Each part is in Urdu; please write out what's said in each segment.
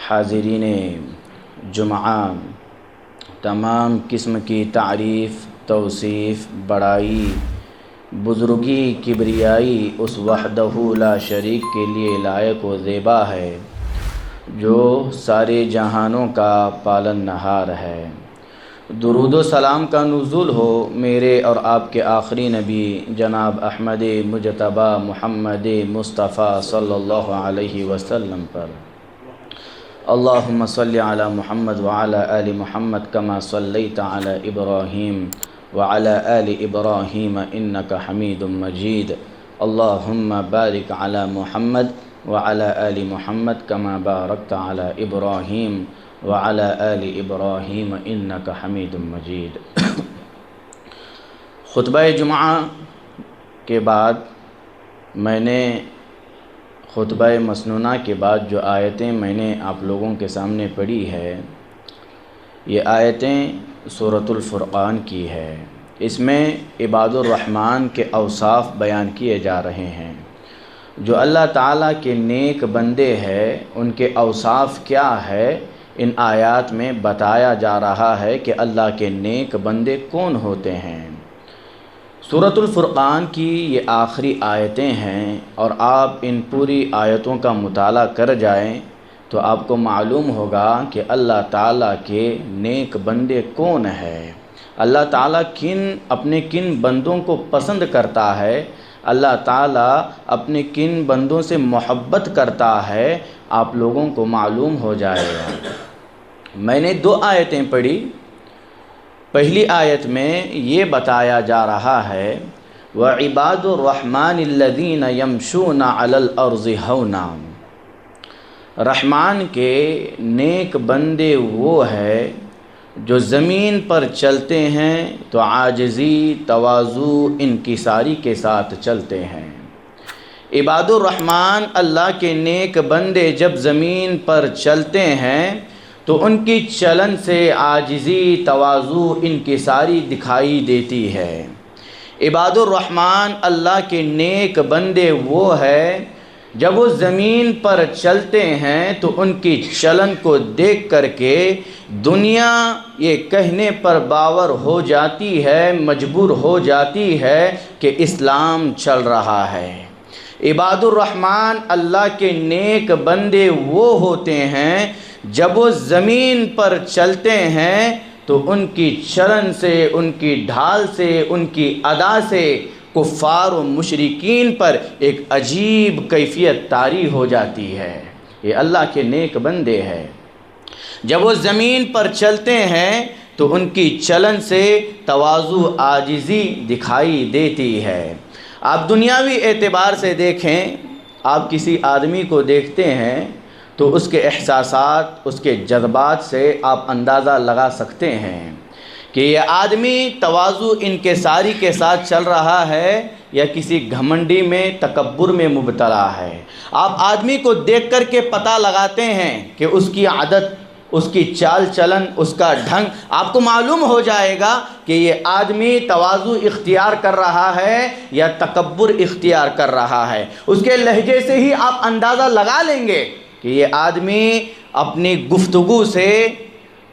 حاضرین جمعہ، تمام قسم کی تعریف، توصیف، بڑائی، بزرگی، کبریائی اس وحدہ لا شریک کے لیے لائق و زیبا ہے جو سارے جہانوں کا پالن نہار ہے۔ درود و سلام کا نزول ہو میرے اور آپ کے آخری نبی جناب احمد مجتبی محمد مصطفیٰ صلی اللہ علیہ وسلم پر۔ اللہم صلی علی محمد وعلی آل محمد کما صلیت علی ابراہیم وعلی آل ابراہیم انک حمید مجید۔ اللہم بارک علی محمد وعلی آل محمد کما بارکت علی ابراہیم وعلی آل ابراہیم انک حمید مجید۔ خطبہ جمعہ کے بعد میں نے خطبہ مسنونہ کے بعد جو آیتیں میں نے آپ لوگوں کے سامنے پڑھی ہے، یہ آیتیں سورۃ الفرقان کی ہے۔ اس میں عباد الرحمن کے اوصاف بیان کیے جا رہے ہیں۔ جو اللہ تعالیٰ کے نیک بندے ہیں ان کے اوصاف کیا ہے، ان آیات میں بتایا جا رہا ہے کہ اللہ کے نیک بندے کون ہوتے ہیں۔ سورۃ الفرقان کی یہ آخری آیتیں ہیں، اور آپ ان پوری آیتوں کا مطالعہ کر جائیں تو آپ کو معلوم ہوگا کہ اللہ تعالیٰ کے نیک بندے کون ہیں، اللہ تعالیٰ اپنے کن بندوں کو پسند کرتا ہے، اللہ تعالیٰ اپنے کن بندوں سے محبت کرتا ہے، آپ لوگوں کو معلوم ہو جائے گا۔ میں نے 2 آیتیں پڑھی۔ پہلی آیت میں یہ بتایا جا رہا ہے وَعِبَادُ الرَّحْمَنِ الَّذِينَ يَمْشُونَ عَلَى الْأَرْضِ هَوْنًا، رحمان کے نیک بندے وہ ہے جو زمین پر چلتے ہیں تو عاجزی، تواضع، انکساری کے ساتھ چلتے ہیں۔ عباد الرحمن اللہ کے نیک بندے جب زمین پر چلتے ہیں تو ان کی چلن سے عاجزی، تواضع، انکساری دکھائی دیتی ہے۔ عباد الرحمن اللہ کے نیک بندے وہ ہے جب وہ زمین پر چلتے ہیں تو ان کی چلن کو دیکھ کر کے دنیا یہ کہنے پر باور ہو جاتی ہے، مجبور ہو جاتی ہے کہ اسلام چل رہا ہے۔ عباد الرحمن اللہ کے نیک بندے وہ ہوتے ہیں جب وہ زمین پر چلتے ہیں تو ان کی چلن سے، ان کی ڈھال سے، ان کی ادا سے کفار و مشرکین پر ایک عجیب کیفیت طاری ہو جاتی ہے۔ یہ اللہ کے نیک بندے ہیں۔ جب وہ زمین پر چلتے ہیں تو ان کی چلن سے تواضع، عاجزی دکھائی دیتی ہے۔ آپ دنیاوی اعتبار سے دیکھیں، آپ کسی آدمی کو دیکھتے ہیں تو اس کے احساسات، اس کے جذبات سے آپ اندازہ لگا سکتے ہیں کہ یہ آدمی تواضع، انکساری کے ساتھ چل رہا ہے یا کسی گھمنڈی میں، تکبر میں مبتلا ہے۔ آپ آدمی کو دیکھ کر کے پتہ لگاتے ہیں کہ اس کی عادت، اس کی چال چلن، اس کا ڈھنگ، آپ کو معلوم ہو جائے گا کہ یہ آدمی تواضع اختیار کر رہا ہے یا تکبر اختیار کر رہا ہے۔ اس کے لہجے سے ہی آپ اندازہ لگا لیں گے کہ یہ آدمی اپنی گفتگو سے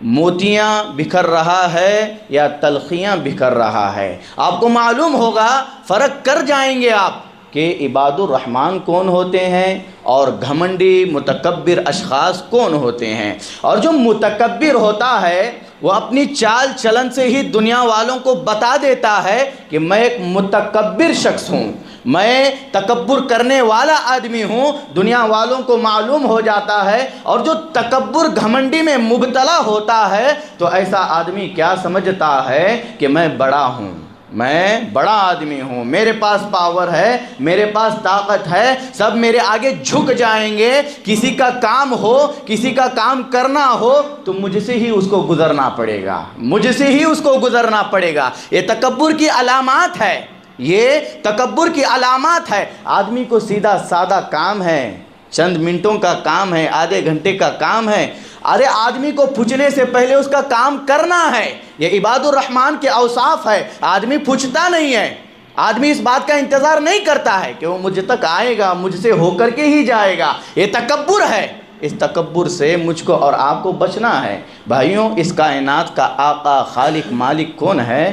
موتیاں بکھر رہا ہے یا تلخیاں بکھر رہا ہے۔ آپ کو معلوم ہوگا، فرق کر جائیں گے آپ کہ عباد الرحمن کون ہوتے ہیں اور گھمنڈی، متکبر اشخاص کون ہوتے ہیں۔ اور جو متکبر ہوتا ہے وہ اپنی چال چلن سے ہی دنیا والوں کو بتا دیتا ہے کہ میں ایک متکبر شخص ہوں، میں تکبر کرنے والا آدمی ہوں، دنیا والوں کو معلوم ہو جاتا ہے۔ اور جو تکبر، گھمنڈی میں مبتلا ہوتا ہے تو ایسا آدمی کیا سمجھتا ہے کہ میں بڑا ہوں، میں بڑا آدمی ہوں، میرے پاس پاور ہے، میرے پاس طاقت ہے، سب میرے آگے جھک جائیں گے۔ کسی کا کام ہو، کسی کا کام کرنا ہو تو مجھ سے ہی اس کو گزرنا پڑے گا، مجھ سے ہی اس کو گزرنا پڑے گا۔ یہ تکبر کی علامات ہے، یہ تکبر کی علامات ہے۔ آدمی کو سیدھا سادہ کام ہے، چند منٹوں کا کام ہے، آدھے گھنٹے کا کام ہے، ارے آدمی کو پھچنے سے پہلے اس کا کام کرنا ہے۔ یہ عباد الرحمن کے اوصاف ہے۔ آدمی پھچتا نہیں ہے، آدمی اس بات کا انتظار نہیں کرتا ہے کہ وہ مجھ تک آئے گا، مجھ سے ہو کر کے ہی جائے گا۔ یہ تکبر ہے، اس تکبر سے مجھ کو اور آپ کو بچنا ہے۔ بھائیوں، اس کائنات کا آقا، خالق، مالک کون ہے؟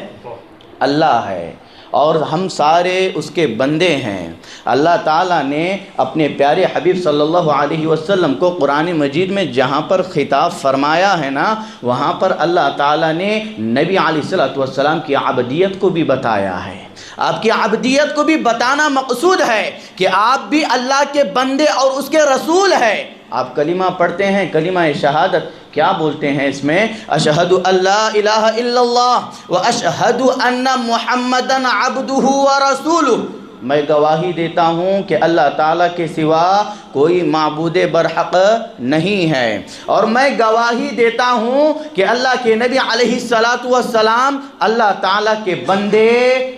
اللہ ہے، اور ہم سارے اس کے بندے ہیں۔ اللہ تعالیٰ نے اپنے پیارے حبیب صلی اللہ علیہ وسلم کو قرآن مجید میں جہاں پر خطاب فرمایا ہے نا، وہاں پر اللہ تعالیٰ نے نبی علیہ السلام کی عبدیت کو بھی بتایا ہے۔ آپ کی عبدیت کو بھی بتانا مقصود ہے کہ آپ بھی اللہ کے بندے اور اس کے رسول ہیں۔ آپ کلمہ پڑھتے ہیں، کلمہ شہادت، کیا بولتے ہیں اس میں؟ اشہد ان لا الہ الا اللہ و اشہد ان محمدًا عبدہ و رسولہ، میں گواہی دیتا ہوں کہ اللہ تعالیٰ کے سوا کوئی معبود برحق نہیں ہے، اور میں گواہی دیتا ہوں کہ اللہ کے نبی علیہ السلام اللہ تعالیٰ کے بندے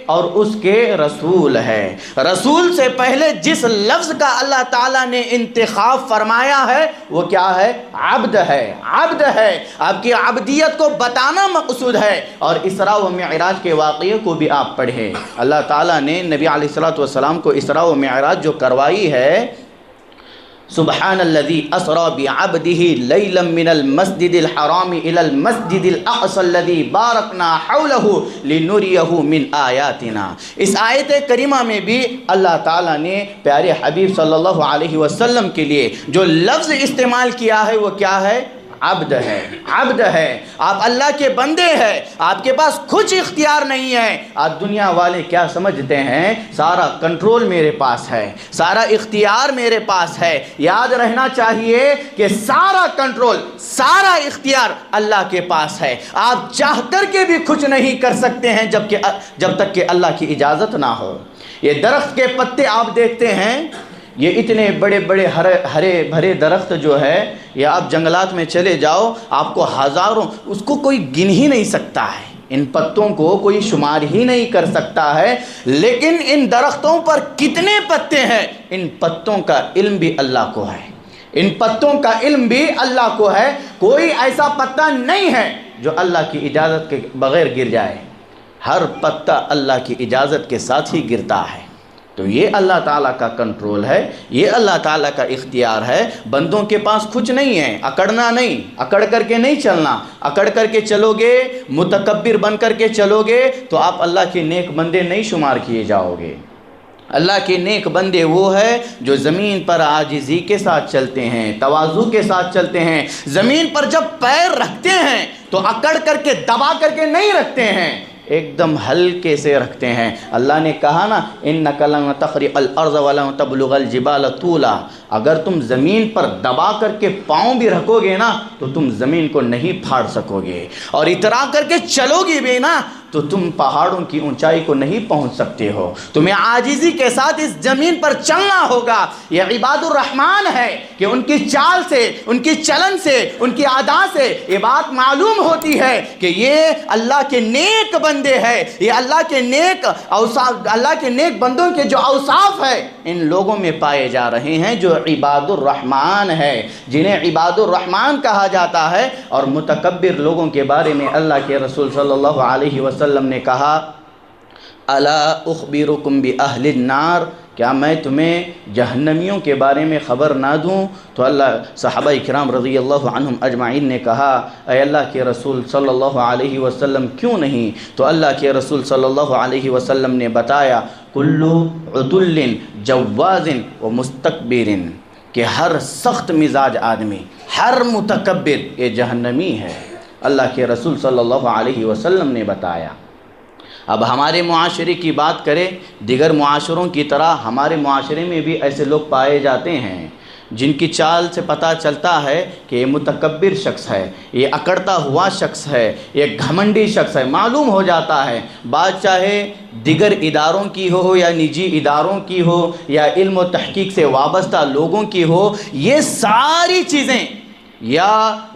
اور اس کے رسول ہے۔ رسول سے پہلے جس لفظ کا اللہ تعالیٰ نے انتخاب فرمایا ہے وہ کیا ہے؟ عبد ہے، عبد ہے۔ آپ کی عبدیت کو بتانا مقصود ہے، اور اسراء و معراج کے واقعے کو بھی آپ پڑھیں۔ اللہ تعالیٰ نے نبی علیہ السلام کو اسراء و معراج جو کروائی ہے، سبحان الذي اسرى بعبده ليلا من المسجد الحرام الى المسجد الاقصى الذي باركنا حوله لنريه من آیاتنا، اس آیت کریمہ میں بھی اللہ تعالیٰ نے پیارے حبیب صلی اللہ علیہ وسلم کے لیے جو لفظ استعمال کیا ہے وہ کیا ہے؟ عبد ہے، عبد ہے۔ آپ اللہ کے بندے ہیں، آپ کے پاس کچھ اختیار نہیں ہے۔ آج دنیا والے کیا سمجھتے ہیں؟ سارا کنٹرول میرے پاس ہے، سارا اختیار میرے پاس ہے۔ یاد رہنا چاہیے کہ سارا کنٹرول، سارا اختیار اللہ کے پاس ہے۔ آپ چاہ کر کے بھی کچھ نہیں کر سکتے ہیں جب تک کہ اللہ کی اجازت نہ ہو۔ یہ درخت کے پتے آپ دیکھتے ہیں، یہ اتنے بڑے بڑے ہرے بھرے درخت جو ہے، یا آپ جنگلات میں چلے جاؤ، آپ کو ہزاروں، اس کو کوئی گن ہی نہیں سکتا ہے، ان پتوں کو کوئی شمار ہی نہیں کر سکتا ہے، لیکن ان درختوں پر کتنے پتے ہیں، ان پتوں کا علم بھی اللہ کو ہے، ان پتوں کا علم بھی اللہ کو ہے۔ کوئی ایسا پتا نہیں ہے جو اللہ کی اجازت کے بغیر گر جائے، ہر پتا اللہ کی اجازت کے ساتھ ہی گرتا ہے۔ تو یہ اللہ تعالیٰ کا کنٹرول ہے، یہ اللہ تعالیٰ کا اختیار ہے۔ بندوں کے پاس کچھ نہیں ہے، اکڑنا نہیں، اکڑ کر کے نہیں چلنا۔ اکڑ کر کے چلو گے، متکبر بن کر کے چلو گے تو آپ اللہ کے نیک بندے نہیں شمار کیے جاؤ گے۔ اللہ کے نیک بندے وہ ہے جو زمین پر عاجزی کے ساتھ چلتے ہیں، تواضع کے ساتھ چلتے ہیں۔ زمین پر جب پیر رکھتے ہیں تو اکڑ کر کے دبا کر کے نہیں رکھتے ہیں، ایک دم ہلکے سے رکھتے ہیں۔ اللہ نے کہا نا، اِنَّكَ لَن تَخْرِقَ الْأَرْضَ وَلَن تَبْلُغَ الْجِبَالَ طُولًا، اگر تم زمین پر دبا کر کے پاؤں بھی رکھو گے نا تو تم زمین کو نہیں پھاڑ سکو گے، اور اترا کر کے چلو گے بھی نا تو تم پہاڑوں کی اونچائی کو نہیں پہنچ سکتے ہو۔ تمہیں عاجزی کے ساتھ اس زمین پر چلنا ہوگا۔ یہ عباد الرحمن ہے کہ ان کی چال سے، ان کی چلن سے، ان کی ادا سے یہ بات معلوم ہوتی ہے کہ یہ اللہ کے نیک بندے ہیں، یہ اللہ کے نیک اوصاف، اللہ کے نیک بندوں کے جو اوصاف ہے ان لوگوں میں پائے جا رہے ہیں جو عباد الرحمن ہے، جنہیں عباد الرحمن کہا جاتا ہے۔ اور متکبر لوگوں کے بارے میں اللہ کے رسول صلی اللہ علیہ وسلم نے کہا، الا اخبرکم باہل النار، کیا میں تمہیں جہنمیوں کے بارے میں خبر نہ دوں؟ تو صحابہ کرام رضی اللہ عنہم اجمعین نے کہا، اے اللہ کے رسول صلی اللہ علیہ وسلم کیوں نہیں؟ تو اللہ کے رسول صلی اللہ علیہ وسلم نے بتایا، کل عتل جواز و مستکبر، کہ ہر سخت مزاج آدمی، ہر متکبر یہ جہنمی ہے، اللہ کے رسول صلی اللہ علیہ وسلم نے بتایا۔ اب ہمارے معاشرے کی بات کریں، دیگر معاشروں کی طرح ہمارے معاشرے میں بھی ایسے لوگ پائے جاتے ہیں جن کی چال سے پتہ چلتا ہے کہ یہ متکبر شخص ہے، یہ اکڑتا ہوا شخص ہے، یہ گھمنڈی شخص ہے، معلوم ہو جاتا ہے۔ بات چاہے دیگر اداروں کی ہو یا نجی اداروں کی ہو یا علم و تحقیق سے وابستہ لوگوں کی ہو، یہ ساری چیزیں یا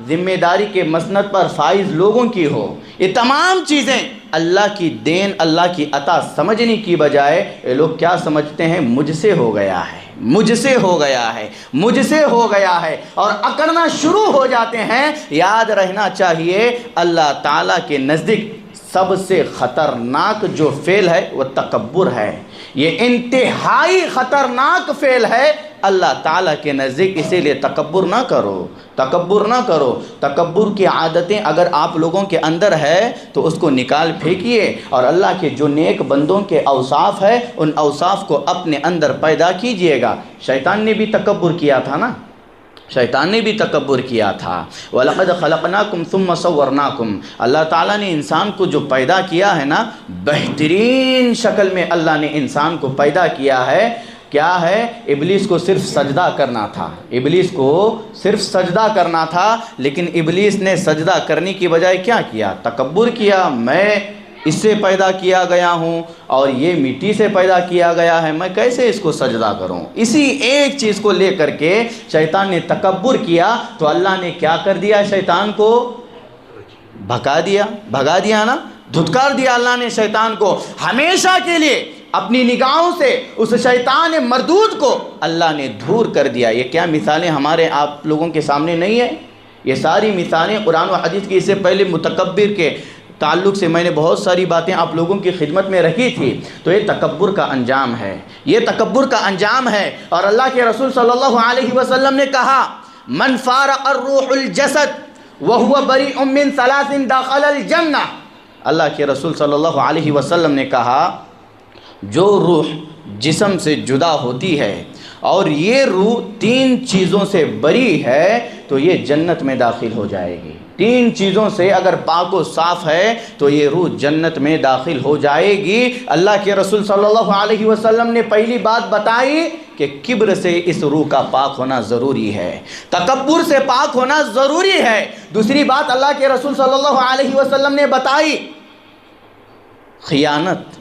ذمہ داری کے مسند پر فائز لوگوں کی ہو، یہ تمام چیزیں اللہ کی دین، اللہ کی عطا سمجھنے کی بجائے یہ لوگ کیا سمجھتے ہیں؟ مجھ سے ہو گیا ہے، مجھ سے ہو گیا ہے، مجھ سے ہو گیا ہے، اور اکڑنا شروع ہو جاتے ہیں۔ یاد رہنا چاہیے اللہ تعالیٰ کے نزدیک سب سے خطرناک جو فعل ہے وہ تکبر ہے، یہ انتہائی خطرناک فعل ہے اللہ تعالیٰ کے نزدیک، اسی لیے تکبر نہ کرو، تکبر نہ کرو۔ تکبر کی عادتیں اگر آپ لوگوں کے اندر ہے تو اس کو نکال پھینکیے، اور اللہ کے جو نیک بندوں کے اوصاف ہے ان اوصاف کو اپنے اندر پیدا کیجئے گا۔ شیطان نے بھی تکبر کیا تھا نا، شیطان نے بھی تکبر کیا تھا۔ وَلَقَدْ خَلَقْنَاكُمْ ثُمَّ صَوَّرْنَاكُمْ، اللہ تعالیٰ نے انسان کو جو پیدا کیا ہے نا، بہترین شکل میں اللہ نے انسان کو پیدا کیا ہے۔ کیا ہے؟ ابلیس کو صرف سجدہ کرنا تھا، ابلیس کو صرف سجدہ کرنا تھا، لیکن ابلیس نے سجدہ کرنے کی بجائے کیا کیا؟ تکبر کیا۔ میں اس سے پیدا کیا گیا ہوں اور یہ مٹی سے پیدا کیا گیا ہے، میں کیسے اس کو سجدہ کروں؟ اسی ایک چیز کو لے کر کے شیطان نے تکبر کیا، تو اللہ نے کیا کر دیا؟ شیطان کو بھگا دیا نا، دھتکار دیا اللہ نے شیطان کو ہمیشہ کے لیے۔ اپنی نگاہوں سے اس شیطان مردود کو اللہ نے دور کر دیا۔ یہ کیا مثالیں ہمارے آپ لوگوں کے سامنے نہیں ہیں؟ یہ ساری مثالیں قرآن و حدیث کی۔ اس سے پہلے متکبر کے تعلق سے میں نے بہت ساری باتیں آپ لوگوں کی خدمت میں رکھی تھی۔ تو یہ تکبر کا انجام ہے، یہ تکبر کا انجام ہے۔ اور اللہ کے رسول صلی اللہ علیہ وسلم نے کہا، من فارق الروح الجسد وهو بريء من ثلاث دخل الجنہ۔ اللہ کے رسول صلی اللہ علیہ وسلم نے کہا، جو روح جسم سے جدا ہوتی ہے اور یہ روح 3 چیزوں سے بری ہے تو یہ جنت میں داخل ہو جائے گی۔ 3 چیزوں سے اگر پاک و صاف ہے تو یہ روح جنت میں داخل ہو جائے گی۔ اللہ کے رسول صلی اللہ علیہ وسلم نے پہلی بات بتائی کہ کبر سے اس روح کا پاک ہونا ضروری ہے، تکبر سے پاک ہونا ضروری ہے۔ دوسری بات اللہ کے رسول صلی اللہ علیہ وسلم نے بتائی، خیانت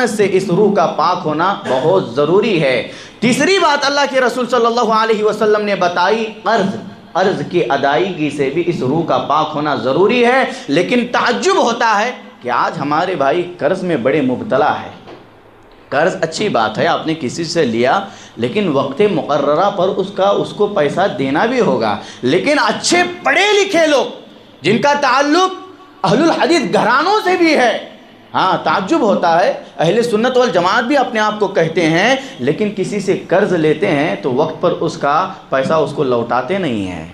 سے اس روح کا پاک ہونا بہت ضروری ہے۔ تیسری بات اللہ کے رسول صلی اللہ علیہ وسلم نے بتائی، قرض کی ادائیگی سے بھی اس روح کا پاک ہونا ضروری ہے۔ لیکن تعجب ہوتا ہے کہ آج ہمارے بھائی قرض میں بڑے مبتلا ہے۔ قرض اچھی بات ہے، آپ نے کسی سے لیا، لیکن وقت مقررہ پر اس کو پیسہ دینا بھی ہوگا۔ لیکن اچھے پڑھے لکھے لوگ جن کا تعلق اہل الحدیث گھرانوں سے بھی ہے، ہاں تعجب ہوتا ہے، اہل سنت والجماعت بھی اپنے آپ کو کہتے ہیں، لیکن کسی سے قرض لیتے ہیں تو وقت پر اس کا پیسہ اس کو لوٹاتے نہیں ہیں،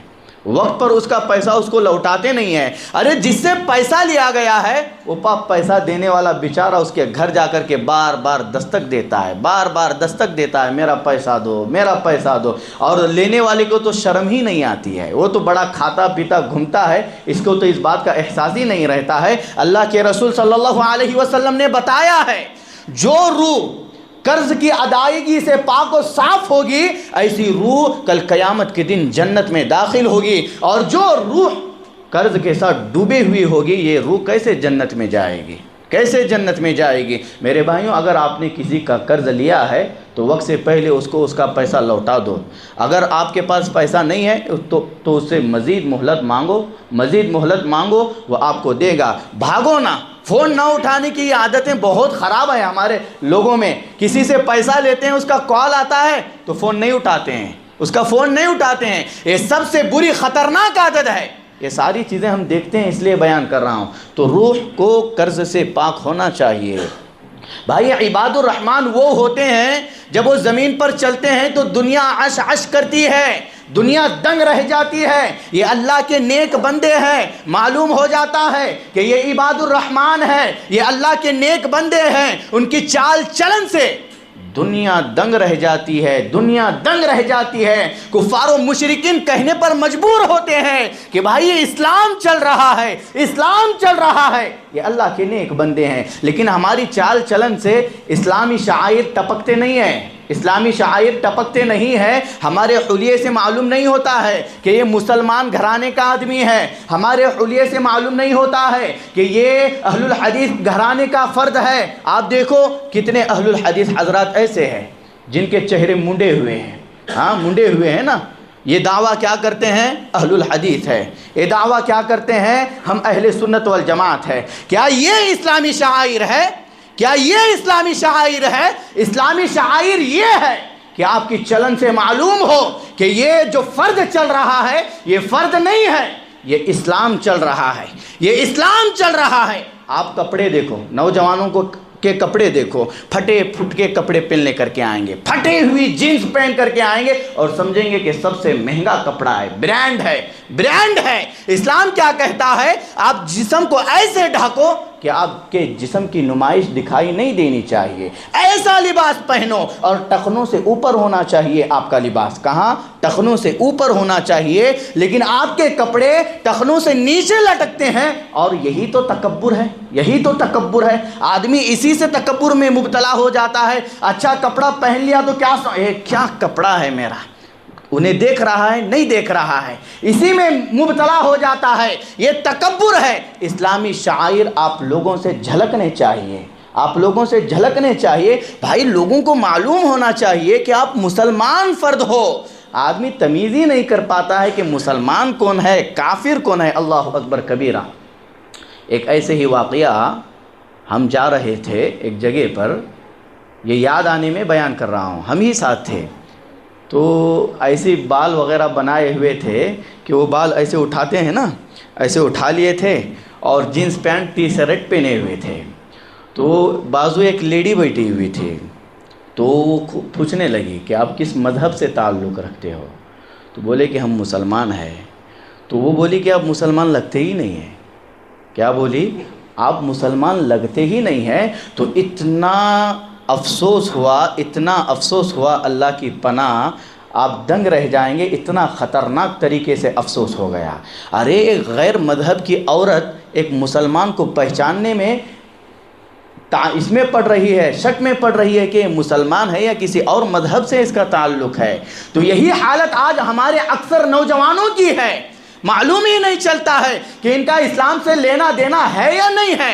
وقت پر اس کا پیسہ اس کو لوٹاتے نہیں ہیں۔ ارے جس سے پیسہ لیا گیا ہے وہ پیسہ دینے والا بیچارہ اس کے گھر جا کر کے بار بار دستک دیتا ہے، میرا پیسہ دو، میرا پیسہ دو، اور لینے والے کو تو شرم ہی نہیں آتی ہے، وہ تو بڑا کھاتا پیتا گھومتا ہے، اس کو تو اس بات کا احساس ہی نہیں رہتا ہے۔ اللہ کے رسول صلی اللہ علیہ وسلم نے بتایا ہے، جو روح قرض کی ادائیگی سے پاک و صاف ہوگی، ایسی روح کل قیامت کے دن جنت میں داخل ہوگی، اور جو روح قرض کے ساتھ ڈوبے ہوئی ہوگی، یہ روح کیسے جنت میں جائے گی؟ کیسے جنت میں جائے گی؟ میرے بھائیوں، اگر آپ نے کسی کا قرض لیا ہے تو وقت سے پہلے اس کو اس کا پیسہ لوٹا دو۔ اگر آپ کے پاس پیسہ نہیں ہے تو اس سے مزید مہلت مانگو، وہ آپ کو دے گا۔ بھاگو نہ، فون نہ اٹھانے کی یہ عادتیں بہت خراب ہیں ہمارے لوگوں میں۔ کسی سے پیسہ لیتے ہیں، اس کا کال آتا ہے تو فون نہیں اٹھاتے ہیں، یہ سب سے بری خطرناک عادت ہے۔ یہ ساری چیزیں ہم دیکھتے ہیں، اس لیے بیان کر رہا ہوں۔ تو روح کو قرض سے پاک ہونا چاہیے۔ بھائی عباد الرحمن وہ ہوتے ہیں جب وہ زمین پر چلتے ہیں تو دنیا عش عش کرتی ہے، دنیا دنگ رہ جاتی ہے۔ یہ اللہ کے نیک بندے ہیں، معلوم ہو جاتا ہے کہ یہ عباد الرحمن ہے، یہ اللہ کے نیک بندے ہیں۔ ان کی چال چلن سے دنیا دنگ رہ جاتی ہے، کفار و مشرکین کہنے پر مجبور ہوتے ہیں کہ بھائی اسلام چل رہا ہے، یہ اللہ کے نیک بندے ہیں، لیکن ہماری چال چلن سے اسلامی شعائر ٹپکتے نہیں ہیں۔ ہمارے حلیے سے معلوم نہیں ہوتا ہے کہ یہ مسلمان گھرانے کا آدمی ہے، ہمارے حلیے سے معلوم نہیں ہوتا ہے کہ یہ اہل الحدیث گھرانے کا فرد ہے۔ آپ دیکھو کتنے اہل الحدیث حضرات ایسے ہیں جن کے چہرے منڈے ہوئے ہیں نا، یہ دعویٰ کیا کرتے ہیں؟ اہل الحدیث ہے، یہ دعویٰ کیا کرتے ہیں؟ ہم اہل سنت والجماعت ہے۔ کیا یہ اسلامی شعائر ہے؟ اسلامی شعائر یہ ہے کہ آپ کی چلن سے معلوم ہو کہ یہ جو فرد چل رہا ہے یہ فرد نہیں ہے، یہ اسلام چل رہا ہے۔ آپ کپڑے دیکھو، نوجوانوں کو کے کپڑے دیکھو، پھٹے پھٹ کے کپڑے پہننے کر کے آئیں گے، پھٹے ہوئی جینس پہن کر کے آئیں گے اور سمجھیں گے کہ سب سے مہنگا کپڑا ہے، برانڈ ہے، برانڈ ہے۔ اسلام کیا کہتا ہے؟ آپ جسم کو ایسے ڈھکو کہ آپ کے جسم کی نمائش دکھائی نہیں دینی چاہیے، ایسا لباس پہنو، اور ٹخنوں سے اوپر ہونا چاہیے آپ کا لباس، کہاں؟ ٹخنوں سے اوپر ہونا چاہیے، لیکن آپ کے کپڑے ٹخنوں سے نیچے لٹکتے ہیں، اور یہی تو تکبر ہے، یہی تو تکبر ہے۔ آدمی اسی سے تکبر میں مبتلا ہو جاتا ہے۔ اچھا کپڑا پہن لیا تو کیا کپڑا ہے میرا، انہیں دیکھ رہا ہے نہیں دیکھ رہا ہے، اسی میں مبتلا ہو جاتا ہے، یہ تکبر ہے۔ اسلامی شعائر آپ لوگوں سے جھلکنے چاہیے، آپ لوگوں سے جھلکنے چاہیے۔ بھائی لوگوں کو معلوم ہونا چاہیے کہ آپ مسلمان فرد ہو۔ آدمی تمیز ہی نہیں کر پاتا ہے کہ مسلمان کون ہے، کافر کون ہے۔ اللہ اکبر کبیرہ۔ ایک ایسے ہی واقعہ، ہم جا رہے تھے ایک جگہ پر، یہ یاد آنے میں بیان کر رہا ہوں، ہم ہی ساتھ تھے، تو ایسے بال وغیرہ بنائے ہوئے تھے کہ وہ بال ایسے اٹھاتے ہیں نا، ایسے اٹھا لیے تھے، اور جینس پینٹ ٹی شرٹ پہنے ہوئے تھے۔ تو بازو ایک لیڈی بیٹھی ہوئی تھی، تو وہ پوچھنے لگی کہ آپ کس مذہب سے تعلق رکھتے ہو؟ تو بولے کہ ہم مسلمان ہیں۔ تو وہ بولی کہ آپ مسلمان لگتے ہی نہیں ہیں۔ کیا بولی؟ آپ مسلمان لگتے ہی نہیں ہیں۔ تو اتنا افسوس ہوا، اتنا افسوس ہوا، اللہ کی پناہ، آپ دنگ رہ جائیں گے، اتنا خطرناک طریقے سے افسوس ہو گیا۔ ارے ایک غیر مذہب کی عورت ایک مسلمان کو پہچاننے میں اس میں پڑ رہی ہے، شک میں پڑ رہی ہے کہ یہ مسلمان ہے یا کسی اور مذہب سے اس کا تعلق ہے۔ تو یہی حالت آج ہمارے اکثر نوجوانوں کی ہے، معلوم ہی نہیں چلتا ہے کہ ان کا اسلام سے لینا دینا ہے یا نہیں ہے۔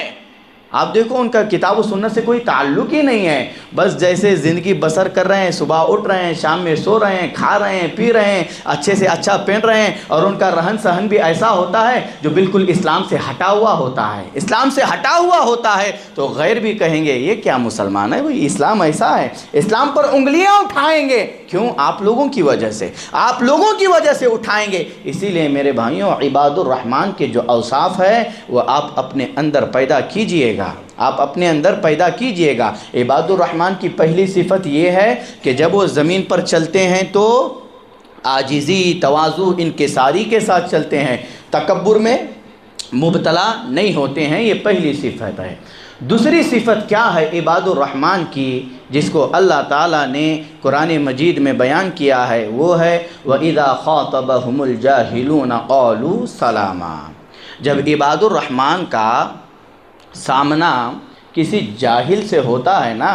آپ دیکھو ان کا کتاب و سنت سے کوئی تعلق ہی نہیں ہے، بس جیسے زندگی بسر کر رہے ہیں، صبح اٹھ رہے ہیں، شام میں سو رہے ہیں، کھا رہے ہیں، پی رہے ہیں، اچھے سے اچھا پہن رہے ہیں، اور ان کا رہن سہن بھی ایسا ہوتا ہے جو بالکل اسلام سے ہٹا ہوا ہوتا ہے، اسلام سے ہٹا ہوا ہوتا ہے۔ تو غیر بھی کہیں گے یہ کیا مسلمان ہے، وہی اسلام ایسا ہے، اسلام پر انگلیاں اٹھائیں گے۔ کیوں؟ آپ لوگوں کی وجہ سے، آپ لوگوں کی وجہ سے اٹھائیں گے۔ اسی لیے میرے بھائیوں، عباد الرحمن کے جو اوصاف ہے وہ آپ اپنے اندر پیدا کیجئے گا، آپ اپنے اندر پیدا کیجئے گا۔ عباد الرحمن کی پہلی صفت یہ ہے کہ جب وہ زمین پر چلتے ہیں تو عاجزی، تواضع، انکساری کے ساتھ چلتے ہیں، تکبر میں مبتلا نہیں ہوتے ہیں، یہ پہلی صفت ہے۔ دوسری صفت کیا ہے عباد الرحمن کی، جس کو اللہ تعالیٰ نے قرآن مجید میں بیان کیا ہے، وہ ہے وَإِذَا خَاطَبَهُمُ الْجَاهِلُونَ قَالُوا سَلَامًا۔ جب عباد الرحمن کا سامنا کسی جاہل سے ہوتا ہے نا،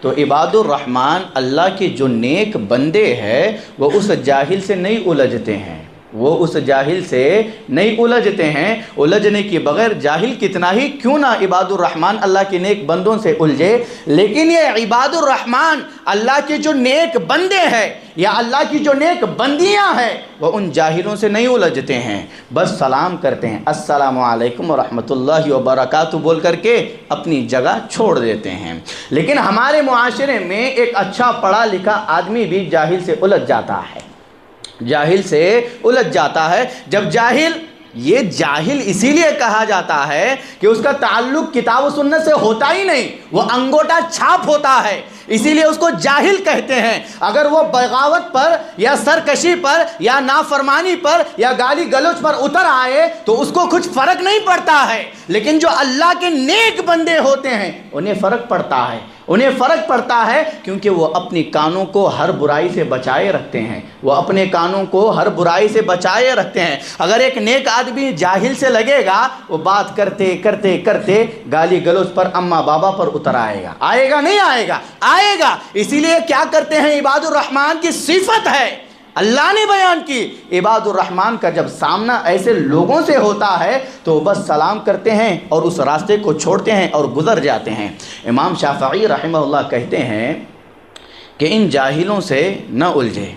تو عباد الرحمن اللہ کے جو نیک بندے ہیں وہ اس جاہل سے نہیں الجھتے ہیں، وہ اس جاہل سے نہیں الجھتے ہیں۔ الجھنے کے بغیر جاہل کتنا ہی کیوں نہ عباد الرحمن اللہ کے نیک بندوں سے الجھے، لیکن یہ عباد الرحمن اللہ کے جو نیک بندے ہیں یا اللہ کی جو نیک بندیاں ہیں وہ ان جاہلوں سے نہیں الجھتے ہیں، بس سلام کرتے ہیں، السلام علیکم ورحمۃ اللہ وبرکاتہ بول کر کے اپنی جگہ چھوڑ دیتے ہیں۔ لیکن ہمارے معاشرے میں ایک اچھا پڑھا لکھا آدمی بھی جاہل سے الجھ جاتا ہے، جاہل سے الجھ جاتا ہے۔ جب جاہل، یہ جاہل اسی لیے کہا جاتا ہے کہ اس کا تعلق کتاب و سنت سے ہوتا ہی نہیں، وہ انگوٹا چھاپ ہوتا ہے، اسی لیے اس کو جاہل کہتے ہیں۔ اگر وہ بغاوت پر یا سرکشی پر یا نافرمانی پر یا گالی گلوچ پر اتر آئے تو اس کو کچھ فرق نہیں پڑتا ہے، لیکن جو اللہ کے نیک بندے ہوتے ہیں انہیں فرق پڑتا ہے، انہیں فرق پڑتا ہے، کیونکہ وہ اپنی کانوں کو ہر برائی سے بچائے رکھتے ہیں، وہ اپنے کانوں کو ہر برائی سے بچائے رکھتے ہیں۔ اگر ایک نیک آدمی جاہل سے لگے گا، وہ بات کرتے کرتے کرتے گالی گلوچ پر، اماں بابا پر اتر آئے گا، آئے گا نہیں آئے گا؟ آئے گا۔ اسی لیے کیا کرتے ہیں، عباد الرحمن کی صفت ہے، اللہ نے بیان کی، عباد الرحمن کا جب سامنا ایسے لوگوں سے ہوتا ہے تو بس سلام کرتے ہیں اور اس راستے کو چھوڑتے ہیں اور گزر جاتے ہیں۔ امام شافعی رحمہ اللہ کہتے ہیں کہ ان جاہلوں سے نہ الجھے،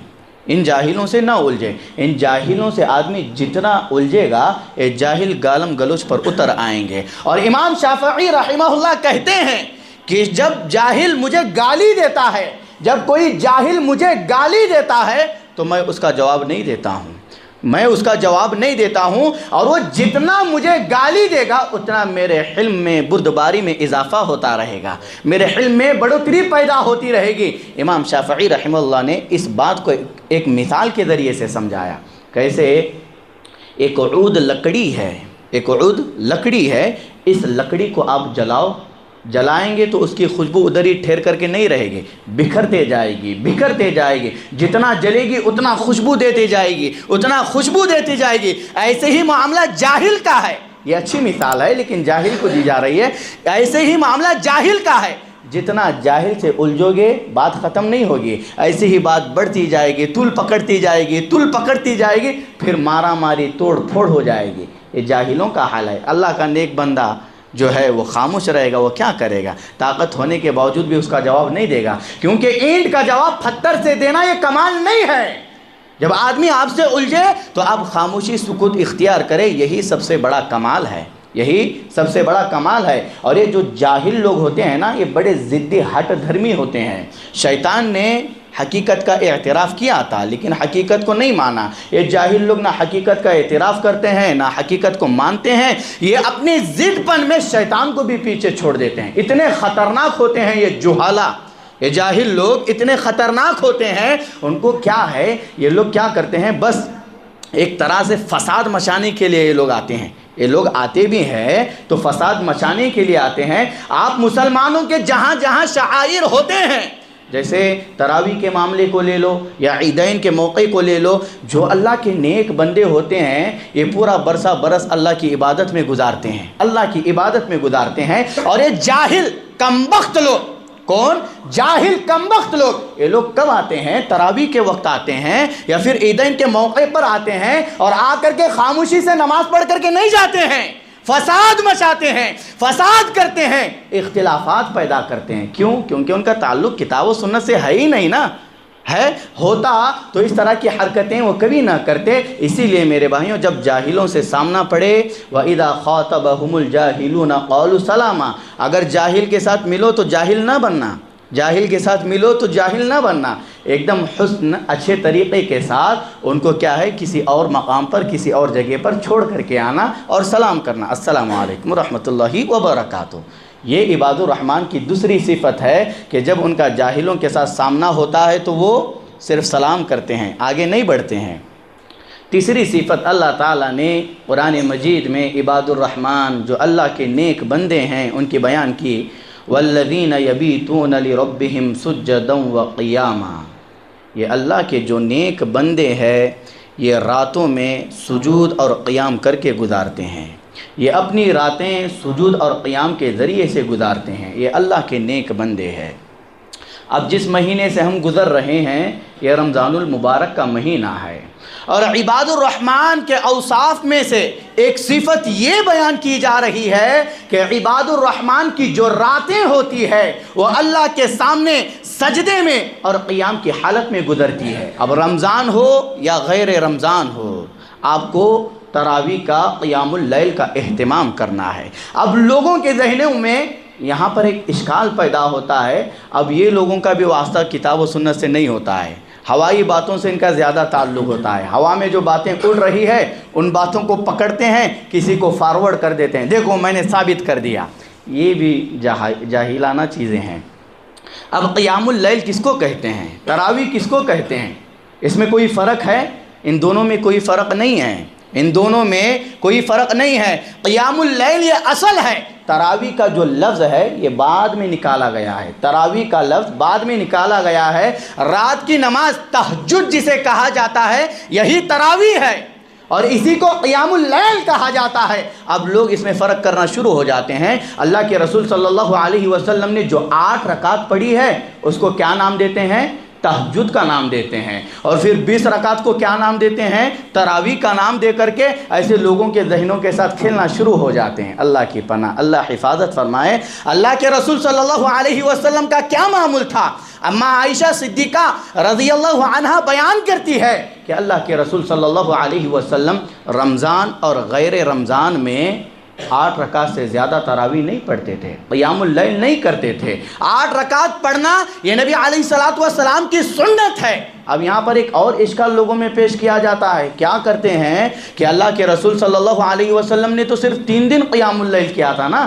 ان جاہلوں سے نہ الجھے، ان جاہلوں سے آدمی جتنا الجھے گا یہ جاہل گالم گلوچ پر اتر آئیں گے۔ اور امام شافعی رحمہ اللہ کہتے ہیں کہ جب جاہل مجھے گالی دیتا ہے، جب کوئی جاہل مجھے گالی دیتا ہے تو میں اس کا جواب نہیں دیتا ہوں، میں اس کا جواب نہیں دیتا ہوں، اور وہ جتنا مجھے گالی دے گا اتنا میرے علم میں بردباری میں اضافہ ہوتا رہے گا، میرے علم میں بڑھوتری پیدا ہوتی رہے گی۔ امام شافعی رحمہ اللہ نے اس بات کو ایک مثال کے ذریعے سے سمجھایا، کیسے ایک عود لکڑی ہے، ایک عود لکڑی ہے، اس لکڑی کو آپ جلائیں گے تو اس کی خوشبو ادھر ہی ٹھہر کر کے نہیں رہے گی، بکھرتے جائے گی، بکھرتے جائے گی، جتنا جلے گی اتنا خوشبو دیتے جائے گی، اتنا خوشبو دیتی جائے گی۔ ایسے ہی معاملہ جاہل کا ہے، یہ اچھی مثال ہے لیکن جاہل کو دی جا رہی ہے۔ ایسے ہی معاملہ جاہل کا ہے، جتنا جاہل سے الجھو گے بات ختم نہیں ہوگی، ایسے ہی بات بڑھتی جائے گی، طول پکڑتی جائے گی، طول پکڑتی جائے گی، پھر مارا ماری توڑ پھوڑ ہو جائے گی۔ یہ جاہلوں کا حال ہے۔ اللہ کا نیک بندہ جو ہے وہ خاموش رہے گا، وہ کیا کرے گا؟ طاقت ہونے کے باوجود بھی اس کا جواب نہیں دے گا، کیونکہ اینٹ کا جواب پتھر سے دینا یہ کمال نہیں ہے۔ جب آدمی آپ سے الجھے تو آپ خاموشی سکوت اختیار کرے، یہی سب سے بڑا کمال ہے، یہی سب سے بڑا کمال ہے۔ اور یہ جو جاہل لوگ ہوتے ہیں نا، یہ بڑے ضدی ہٹ دھرمی ہوتے ہیں۔ شیطان نے حقیقت کا اعتراف کیا تھا لیکن حقیقت کو نہیں مانا۔ یہ جاہل لوگ نہ حقیقت کا اعتراف کرتے ہیں نہ حقیقت کو مانتے ہیں، یہ اپنی ضد پن میں شیطان کو بھی پیچھے چھوڑ دیتے ہیں۔ اتنے خطرناک ہوتے ہیں یہ جہالہ، یہ جاہل لوگ اتنے خطرناک ہوتے ہیں۔ ان کو کیا ہے، یہ لوگ کیا کرتے ہیں، بس ایک طرح سے فساد مچانے کے لیے یہ لوگ آتے ہیں۔ یہ لوگ آتے بھی ہیں تو فساد مچانے کے لیے آتے ہیں۔ آپ مسلمانوں کے جہاں جہاں شعائر ہوتے ہیں، جیسے تراویح کے معاملے کو لے لو یا عیدین کے موقع کو لے لو، جو اللہ کے نیک بندے ہوتے ہیں یہ پورا برسہ برس اللہ کی عبادت میں گزارتے ہیں، اللہ کی عبادت میں گزارتے ہیں۔ اور یہ جاہل کمبخت لوگ، کون؟ جاہل کمبخت لوگ، یہ لوگ کب آتے ہیں؟ تراویح کے وقت آتے ہیں یا پھر عیدین کے موقع پر آتے ہیں، اور آ کر کے خاموشی سے نماز پڑھ کر کے نہیں جاتے ہیں، فساد مچاتے ہیں، فساد کرتے ہیں، اختلافات پیدا کرتے ہیں۔ کیوں؟ کیونکہ ان کا تعلق کتاب و سنت سے ہے ہی نہیں نا، ہے ہوتا تو اس طرح کی حرکتیں وہ کبھی نہ کرتے۔ اسی لیے میرے بھائیوں، جب جاہلوں سے سامنا پڑے، وَإِذَا خَاطَبَهُمُ الْجَاهِلُونَ قَالُوا سَلَامًا، اگر جاہل کے ساتھ ملو تو جاہل نہ بننا، جاہل کے ساتھ ملو تو جاہل نہ بننا، ایک دم حسن اچھے طریقے کے ساتھ ان کو کیا ہے، کسی اور مقام پر کسی اور جگہ پر چھوڑ کر کے آنا اور سلام کرنا، السلام علیکم ورحمۃ اللہ وبرکاتہ۔ یہ عباد الرحمن کی دوسری صفت ہے کہ جب ان کا جاہلوں کے ساتھ سامنا ہوتا ہے تو وہ صرف سلام کرتے ہیں، آگے نہیں بڑھتے ہیں۔ تیسری صفت اللہ تعالیٰ نے قرآن مجید میں عباد الرحمن جو اللہ کے نیک بندے ہیں ان کی بیان کی، والذین یبیتون لربہم سجدا وقیاما، یہ اللہ کے جو نیک بندے ہیں یہ راتوں میں سجود اور قیام کر کے گزارتے ہیں، یہ اپنی راتیں سجود اور قیام کے ذریعے سے گزارتے ہیں، یہ اللہ کے نیک بندے ہیں۔ اب جس مہینے سے ہم گزر رہے ہیں یہ رمضان المبارک کا مہینہ ہے، اور عباد الرحمن کے اوصاف میں سے ایک صفت یہ بیان کی جا رہی ہے کہ عباد الرحمن کی جو راتیں ہوتی ہے وہ اللہ کے سامنے سجدے میں اور قیام کی حالت میں گزرتی ہے۔ اب رمضان ہو یا غیر رمضان ہو، آپ کو تراویح کا، قیام اللیل کا اہتمام کرنا ہے۔ اب لوگوں کے ذہنوں میں یہاں پر ایک اشکال پیدا ہوتا ہے، اب یہ لوگوں کا بھی واسطہ کتاب و سنت سے نہیں ہوتا ہے، ہوائی باتوں سے ان کا زیادہ تعلق ہوتا ہے۔ ہوا میں جو باتیں اڑ رہی ہے ان باتوں کو پکڑتے ہیں، کسی کو فارورڈ کر دیتے ہیں، دیکھو میں نے ثابت کر دیا۔ یہ بھی جاہلانہ چیزیں ہیں۔ اب قیام اللیل کس کو کہتے ہیں، تراویح کس کو کہتے ہیں، اس میں کوئی فرق ہے؟ ان دونوں میں کوئی فرق نہیں ہے، ان دونوں میں کوئی فرق نہیں ہے۔ قیام اللیل یہ اصل ہے، تراویح کا جو لفظ ہے یہ بعد میں نکالا گیا ہے، تراویح کا لفظ بعد میں نکالا گیا ہے۔ رات کی نماز تہجد جسے کہا جاتا ہے یہی تراویح ہے، اور اسی کو قیام اللیل کہا جاتا ہے۔ اب لوگ اس میں فرق کرنا شروع ہو جاتے ہیں۔ اللہ کے رسول صلی اللہ علیہ وسلم نے جو 8 رکعت پڑھی ہے اس کو کیا نام دیتے ہیں؟ تہجد کا نام دیتے ہیں، اور پھر 20 رکعت کو کیا نام دیتے ہیں؟ تراویح کا نام دے کر کے ایسے لوگوں کے ذہنوں کے ساتھ کھیلنا شروع ہو جاتے ہیں۔ اللہ کی پناہ، اللہ حفاظت فرمائے۔ اللہ کے رسول صلی اللہ علیہ وسلم کا کیا معمول تھا؟ اما عائشہ صدیقہ رضی اللہ عنہا بیان کرتی ہے کہ اللہ کے رسول صلی اللہ علیہ وسلم رمضان اور غیر رمضان میں 8 رکعت سے زیادہ تراویح نہیں پڑھتے تھے، قیام اللیل نہیں کرتے تھے۔ 8 رکعت پڑھنا یہ نبی علیہ الصلوۃ والسلام کی سنت ہے۔ اب یہاں پر ایک اور اشکال لوگوں میں پیش کیا جاتا ہے، کیا کرتے ہیں کہ اللہ کے رسول صلی اللہ علیہ وسلم نے تو صرف 3 دن قیام اللیل کیا تھا نا،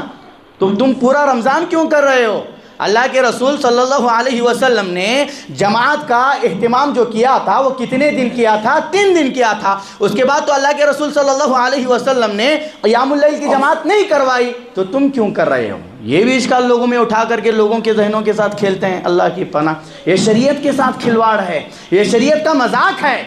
تم پورا رمضان کیوں کر رہے ہو؟ اللہ کے رسول صلی اللہ علیہ وسلم نے جماعت کا اہتمام جو کیا تھا وہ کتنے دن کیا تھا؟ 3 دن کیا تھا۔ اس کے بعد تو اللہ کے رسول صلی اللہ علیہ وسلم نے قیام اللیل کی جماعت نہیں کروائی، تو تم کیوں کر رہے ہو؟ یہ بھی اشکال لوگوں میں اٹھا کر کے لوگوں کے ذہنوں کے ساتھ کھیلتے ہیں۔ اللہ کی پناہ، یہ شریعت کے ساتھ کھلواڑ ہے، یہ شریعت کا مذاق ہے۔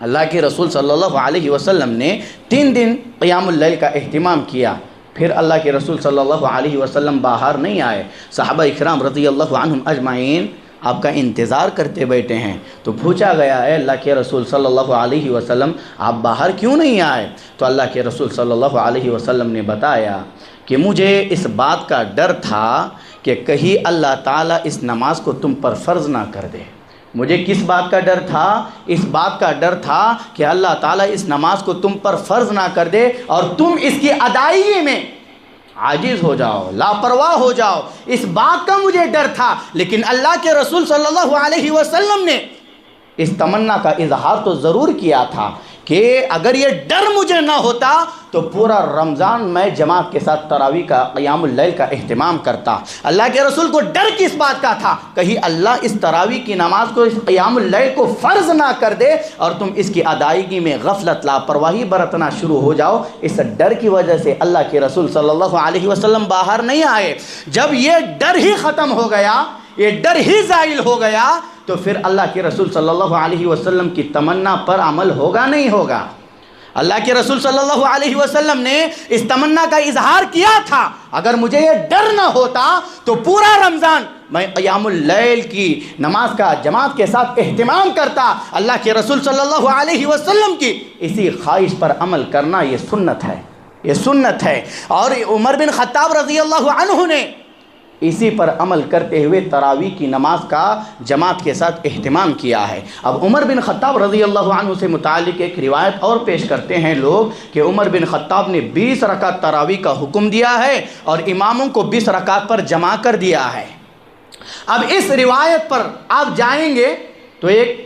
اللہ کے رسول صلی اللہ علیہ وسلم نے 3 دن قیام اللیل کا اہتمام کیا، پھر اللہ کے رسول صلی اللہ علیہ وسلم باہر نہیں آئے۔ صحابہ اکرام رضی اللہ عنہم اجمعین آپ کا انتظار کرتے بیٹھے ہیں، تو پوچھا گیا ہے اللہ کے رسول صلی اللہ علیہ وسلم آپ باہر کیوں نہیں آئے؟ تو اللہ کے رسول صلی اللہ علیہ وسلم نے بتایا کہ مجھے اس بات کا ڈر تھا کہ کہیں اللہ تعالیٰ اس نماز کو تم پر فرض نہ کر دے۔ مجھے کس بات کا ڈر تھا؟ اس بات کا ڈر تھا کہ اللہ تعالیٰ اس نماز کو تم پر فرض نہ کر دے اور تم اس کی ادائیگی میں عاجز ہو جاؤ، لاپرواہ ہو جاؤ، اس بات کا مجھے ڈر تھا۔ لیکن اللہ کے رسول صلی اللہ علیہ وسلم نے اس تمنا کا اظہار تو ضرور کیا تھا کہ اگر یہ ڈر مجھے نہ ہوتا تو پورا رمضان میں جماعت کے ساتھ تراویح کا قیام اللیل کا اہتمام کرتا۔ اللہ کے رسول کو ڈر کس بات کا تھا؟ کہیں اللہ اس تراویح کی نماز کو، اس قیام اللیل کو فرض نہ کر دے اور تم اس کی ادائیگی میں غفلت، لاپرواہی برتنا شروع ہو جاؤ۔ اس ڈر کی وجہ سے اللہ کے رسول صلی اللہ علیہ وسلم باہر نہیں آئے۔ جب یہ ڈر ہی ختم ہو گیا، یہ ڈر ہی زائل ہو گیا، تو پھر اللہ کے رسول صلی اللہ علیہ وسلم کی تمنا پر عمل ہوگا نہیں ہوگا؟ اللہ کے رسول صلی اللہ علیہ وسلم نے اس تمنا کا اظہار کیا تھا، اگر مجھے یہ ڈر نہ ہوتا تو پورا رمضان میں قیام اللیل کی نماز کا جماعت کے ساتھ اہتمام کرتا۔ اللہ کے رسول صلی اللہ علیہ وسلم کی اسی خواہش پر عمل کرنا یہ سنت ہے، یہ سنت ہے۔ اور عمر بن خطاب رضی اللہ عنہ نے اسی پر عمل کرتے ہوئے تراویح کی نماز کا جماعت کے ساتھ اہتمام کیا ہے۔ اب عمر بن خطاب رضی اللہ عنہ سے متعلق ایک روایت اور پیش کرتے ہیں لوگ کہ عمر بن خطاب نے 20 رکعت تراویح کا حکم دیا ہے اور اماموں کو 20 رکعت پر جمع کر دیا ہے۔ اب اس روایت پر آپ جائیں گے تو ایک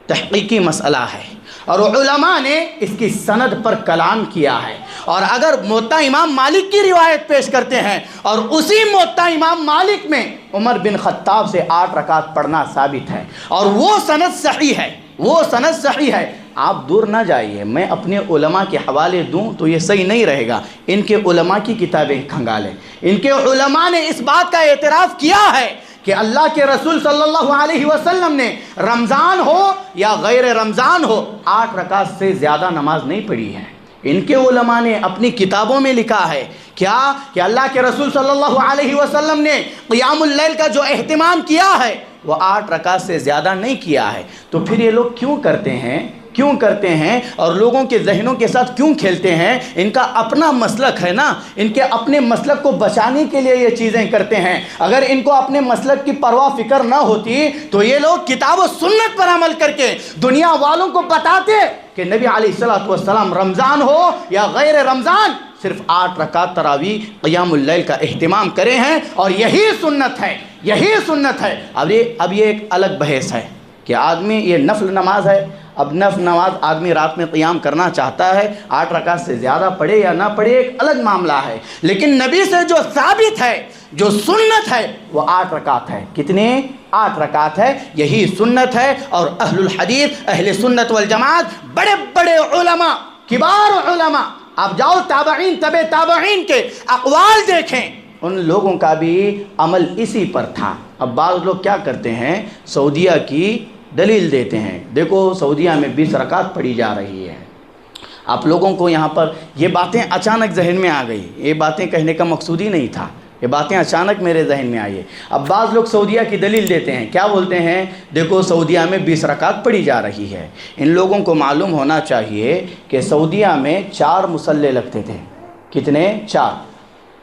تحقیقی مسئلہ ہے اور علماء نے اس کی سند پر کلام کیا ہے۔ اور اگر موطا امام مالک کی روایت پیش کرتے ہیں اور اسی موطا امام مالک میں عمر بن خطاب سے 8 رکعت پڑھنا ثابت ہے اور وہ سند صحیح ہے، وہ سند صحیح ہے۔ آپ دور نہ جائیے، میں اپنے علماء کے حوالے دوں تو یہ صحیح نہیں رہے گا، ان کے علماء کی کتابیں کھنگالیں۔ ان کے علماء نے اس بات کا اعتراف کیا ہے کہ اللہ کے رسول صلی اللہ علیہ وسلم نے رمضان ہو یا غیر رمضان ہو 8 رکعت سے زیادہ نماز نہیں پڑھی ہے۔ ان کے علماء نے اپنی کتابوں میں لکھا ہے کیا کہ اللہ کے رسول صلی اللہ علیہ وسلم نے قیام اللیل کا جو اہتمام کیا ہے وہ 8 رکعت سے زیادہ نہیں کیا ہے۔ تو پھر یہ لوگ کیوں کرتے ہیں اور لوگوں کے ذہنوں کے ساتھ کیوں کھیلتے ہیں؟ ان کا اپنا مسلک ہے نا، ان کے اپنے مسلک کو بچانے کے لیے یہ چیزیں کرتے ہیں۔ اگر ان کو اپنے مسلک کی پرواہ فکر نہ ہوتی تو یہ لوگ کتاب و سنت پر عمل کر کے دنیا والوں کو بتاتے کہ نبی علیہ الصلوۃ والسلام رمضان ہو یا غیر رمضان صرف 8 رکعت تراویح قیام اللیل کا اہتمام کرے ہیں اور یہی سنت ہے، یہی سنت ہے۔ اب یہ ایک الگ بحث ہے کہ آدمی، یہ نفل نماز ہے، اب نفل نماز آدمی رات میں قیام کرنا چاہتا ہے، 8 رکعت سے زیادہ پڑھے یا نہ پڑھے ایک الگ معاملہ ہے، لیکن نبی سے جو ثابت ہے، جو سنت ہے وہ 8 رکعت ہے۔ کتنے؟ 8 رکعت ہے، یہی سنت ہے۔ اور اہل الحدیث، اہل سنت والجماعت، بڑے بڑے علماء، کبار علماء، آپ جاؤ تابعین، تبع تابعین کے اقوال دیکھیں، ان لوگوں کا بھی عمل اسی پر تھا۔ اب بعض لوگ کیا کرتے ہیں، سعودیہ کی دلیل دیتے ہیں، دیکھو سعودیہ میں 20 رکعت پڑھی جا رہی ہے۔ آپ لوگوں کو یہاں پر یہ باتیں اچانک ذہن میں آ گئی، یہ باتیں کہنے کا مقصود ہی نہیں تھا، یہ باتیں اچانک میرے ذہن میں آئی ہے۔ اب بعض لوگ سعودیہ کی دلیل دیتے ہیں، کیا بولتے ہیں، دیکھو سعودیہ میں 20 رکعت پڑھی جا رہی ہے۔ ان لوگوں کو معلوم ہونا چاہیے کہ سعودیہ میں 4 مصلے لگتے تھے۔ کتنے؟ 4۔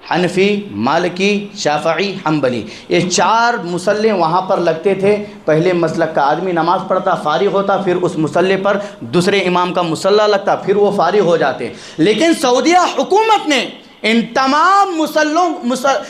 حنفی، مالکی، شافعی، حنبلی، یہ 4 مصلے وہاں پر لگتے تھے۔ پہلے مسلک کا آدمی نماز پڑھتا، فارغ ہوتا، پھر اس مصلے پر دوسرے امام کا مصلی لگتا، پھر وہ فارغ ہو جاتے۔ لیکن سعودیہ حکومت نے ان تمام